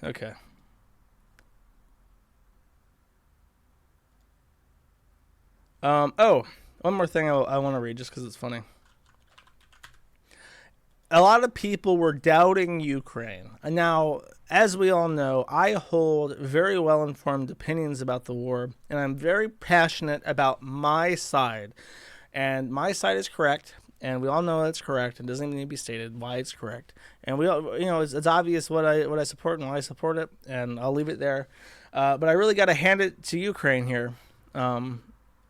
A: Okay. One more thing I want to read just because it's funny. A lot of people were doubting Ukraine. Now, as we all know, I hold very well-informed opinions about the war, and I'm very passionate about my side. And my side is correct, and we all know it's correct. It doesn't even need to be stated why it's correct. And we all, it's obvious what I support and why I support it, and I'll leave it there. But I really got to hand it to Ukraine here,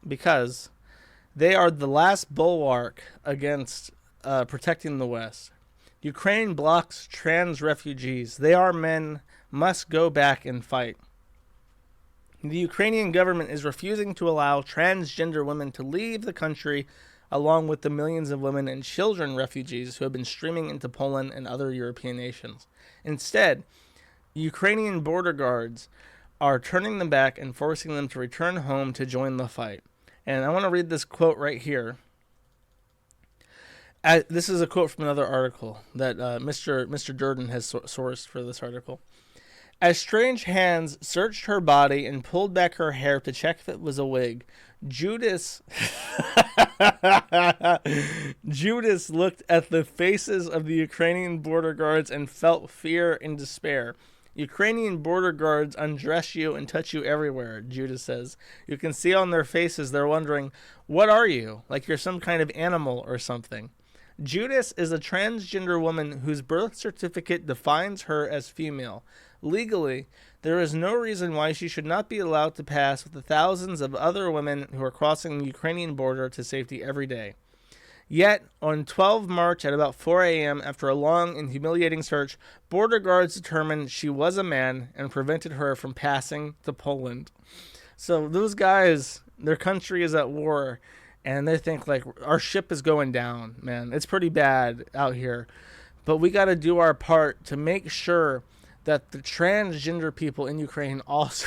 A: because they are the last bulwark against protecting the West. Ukraine blocks trans refugees. They are men, must go back and fight. The Ukrainian government is refusing to allow transgender women to leave the country, along with the millions of women and children refugees who have been streaming into Poland and other European nations. Instead, Ukrainian border guards are turning them back and forcing them to return home to join the fight. And I want to read this quote right here. This is a quote from another article that Mr. Durden has sourced for this article. As strange hands searched her body and pulled back her hair to check if it was a wig, Judas looked at the faces of the Ukrainian border guards and felt fear and despair. Ukrainian border guards undress you and touch you everywhere, Judas says. You can see on their faces they're wondering, what are you? Like you're some kind of animal or something. Judas is a transgender woman whose birth certificate defines her as female. Legally, there is no reason why she should not be allowed to pass with the thousands of other women who are crossing the Ukrainian border to safety every day. Yet, on 12 March at about 4 a.m., after a long and humiliating search, border guards determined she was a man and prevented her from passing to Poland. So those guys, their country is at war, and they think, like, our ship is going down, man. It's pretty bad out here. But we got to do our part to make sure that the transgender people in Ukraine also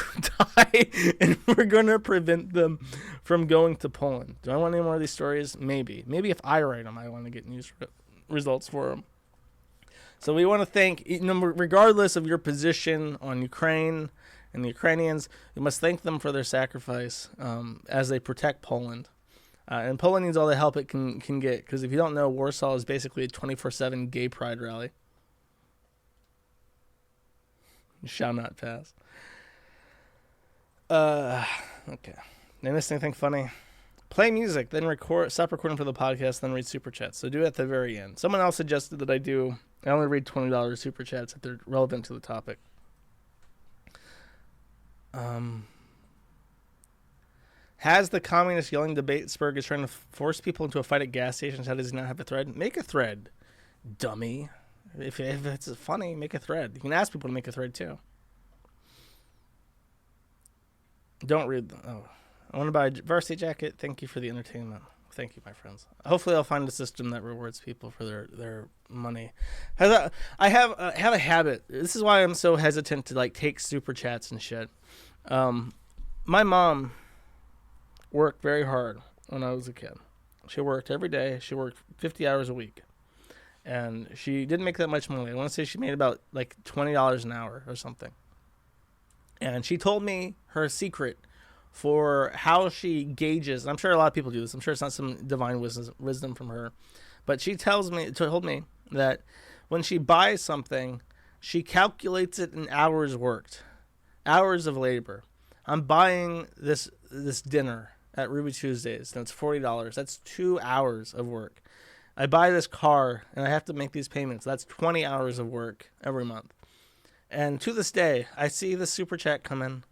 A: die, and we're going to prevent them from going to Poland. Do I want any more of these stories? Maybe. Maybe if I write them, I want to get news results for them. So we want to thank, regardless of your position on Ukraine and the Ukrainians, we must thank them for their sacrifice as they protect Poland. And Poland needs all the help it can get, because if you don't know, Warsaw is basically a 24/7 gay pride rally. You shall not pass. Okay. Did I miss anything funny? Play music, then stop recording for the podcast, then read super chats. So do it at the very end. Someone else suggested that I only read $20 super chats if they're relevant to the topic. Has the communist yelling debate Spurg is trying to force people into a fight at gas stations? How does he not have a thread? Make a thread, dummy. If it's funny, make a thread. You can ask people to make a thread too. Don't read them. Oh, I want to buy a varsity jacket. Thank you for the entertainment. Thank you, my friends. Hopefully, I'll find a system that rewards people for their money. I have a habit. This is why I'm so hesitant to take super chats and shit. My mom worked very hard when I was a kid. She worked every day. She worked 50 hours a week. And she didn't make that much money. I want to say she made about $20 an hour or something. And she told me her secret for how she gauges. And I'm sure a lot of people do this. I'm sure it's not some divine wisdom from her. But she told me that when she buys something, she calculates it in hours worked. Hours of labor. I'm buying this dinner at Ruby Tuesdays, and it's $40. That's 2 hours of work. I buy this car, and I have to make these payments. That's 20 hours of work every month. And to this day, I see the super chat come in,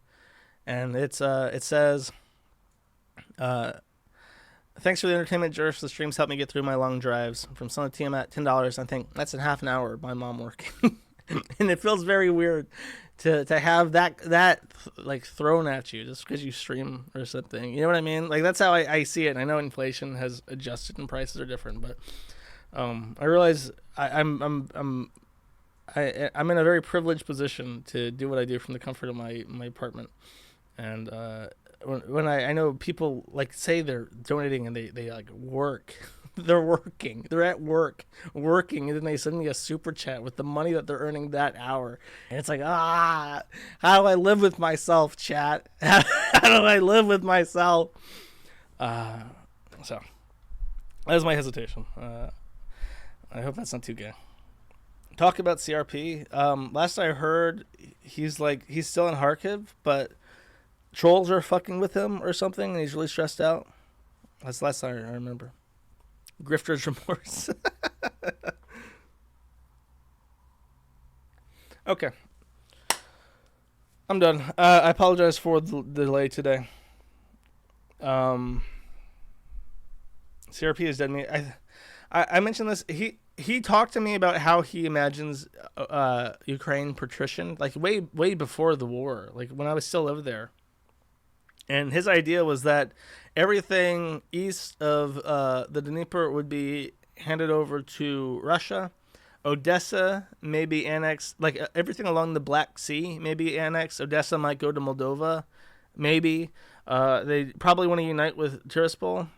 A: and it says, thanks for the entertainment, Jerf. The streams help me get through my long drives. From Son of TM at $10, I think that's in half an hour of my mom working. And it feels very weird to have that like thrown at you just because you stream or something. You know what I mean? Like that's how I see it. And I know inflation has adjusted and prices are different, but I realize I'm in a very privileged position to do what I do from the comfort of my apartment. And when I know people like say they're donating and they like work. They're working. They're at work, working, and then they send me a super chat with the money that they're earning that hour. And it's like, how do I live with myself, chat? How do I live with myself? So, that is my hesitation. I hope that's not too gay. Talk about CRP. Last I heard, he's still in Kharkiv, but trolls are fucking with him or something, and he's really stressed out. That's the last time I remember. Grifter's remorse. Okay. I'm done. I apologize for the delay today. CRP is dead meat. I mentioned this. He talked to me about how he imagines Ukraine patrician, like way before the war, like when I was still over there. And his idea was that everything east of the Dnieper would be handed over to Russia. Odessa may be annexed, like everything along the Black Sea may be annexed. Odessa might go to Moldova, maybe. They probably want to unite with Tiraspol.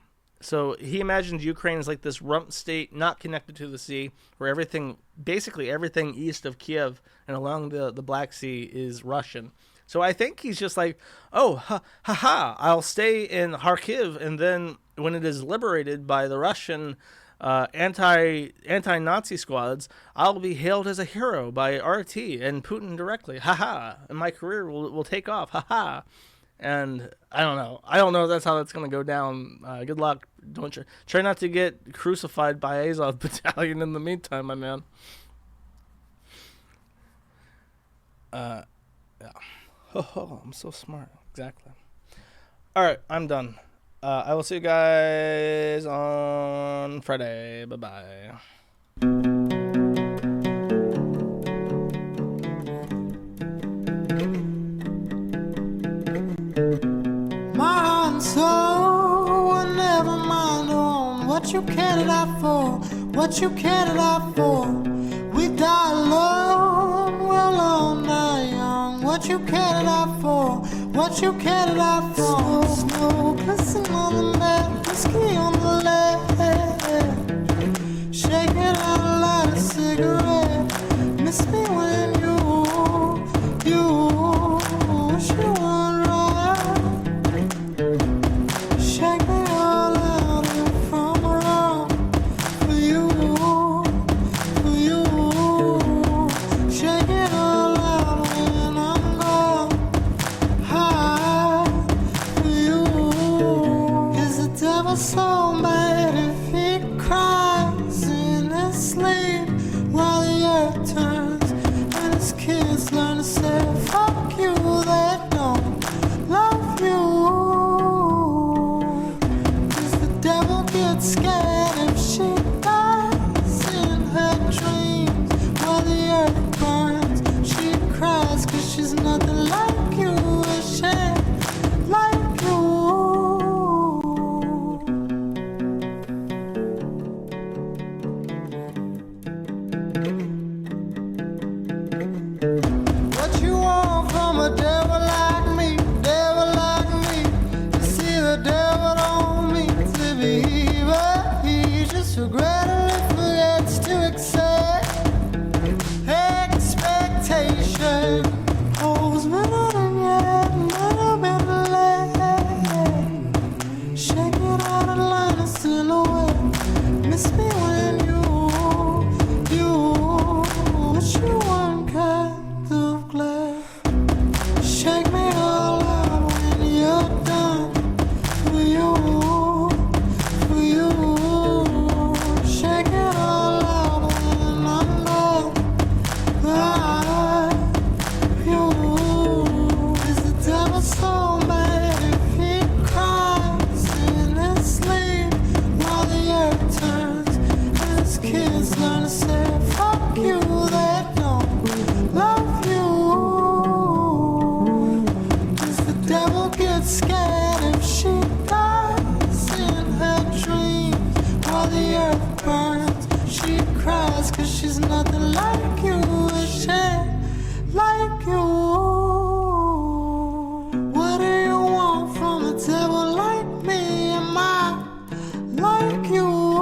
A: So he imagines Ukraine as like this rump state not connected to the sea, where basically everything east of Kiev and along the Black Sea is Russian. So I think he's just like, I'll stay in Kharkiv, and then when it is liberated by the Russian anti-Nazi squads, I'll be hailed as a hero by RT and Putin directly. And my career will take off. And I don't know if that's how that's going to go down. Good luck. Don't try not to get crucified by Azov Battalion in the meantime, my man. Yeah. Oh, I'm so smart. Exactly. All right, I'm done. I will see you guys on Friday. Bye-bye.
C: My and soul, never mind on what you cared out for, what you cared out for. We die alone, well all night young. What you cared out for, what you cared out for. Smoke, listen on the mat, whiskey on the left. Shaking out a light of cigarette. Miss me when you wish you weren't right. Shake me all out and from around for you. Shake it all out when I'm gone. High for you. Is the devil so mad if he cries in his sleep while the earth turns and his kids learn to say fuck you, they don't love you? Does the devil get scared if she dies in her dreams while the earth burns? She cries 'cause she's nothing like you, is she like you? What you want from a devil like me, devil like me? To see the devil on me, to be evil, he just regrettably forgets to accept expectation. Holds me nothing yet, never been late. Shaking out a line of silhouette. Miss me when you wish you weren't kind of glad. Shake me all out when you're done. For you. Shake it all out when I'm gone. Is the devil so mad if he cries in his sleep while the earth turns and his kids learn to say fuck you, they don't nothing like you, a shit like you. What do you want from a devil like me? Am I like you?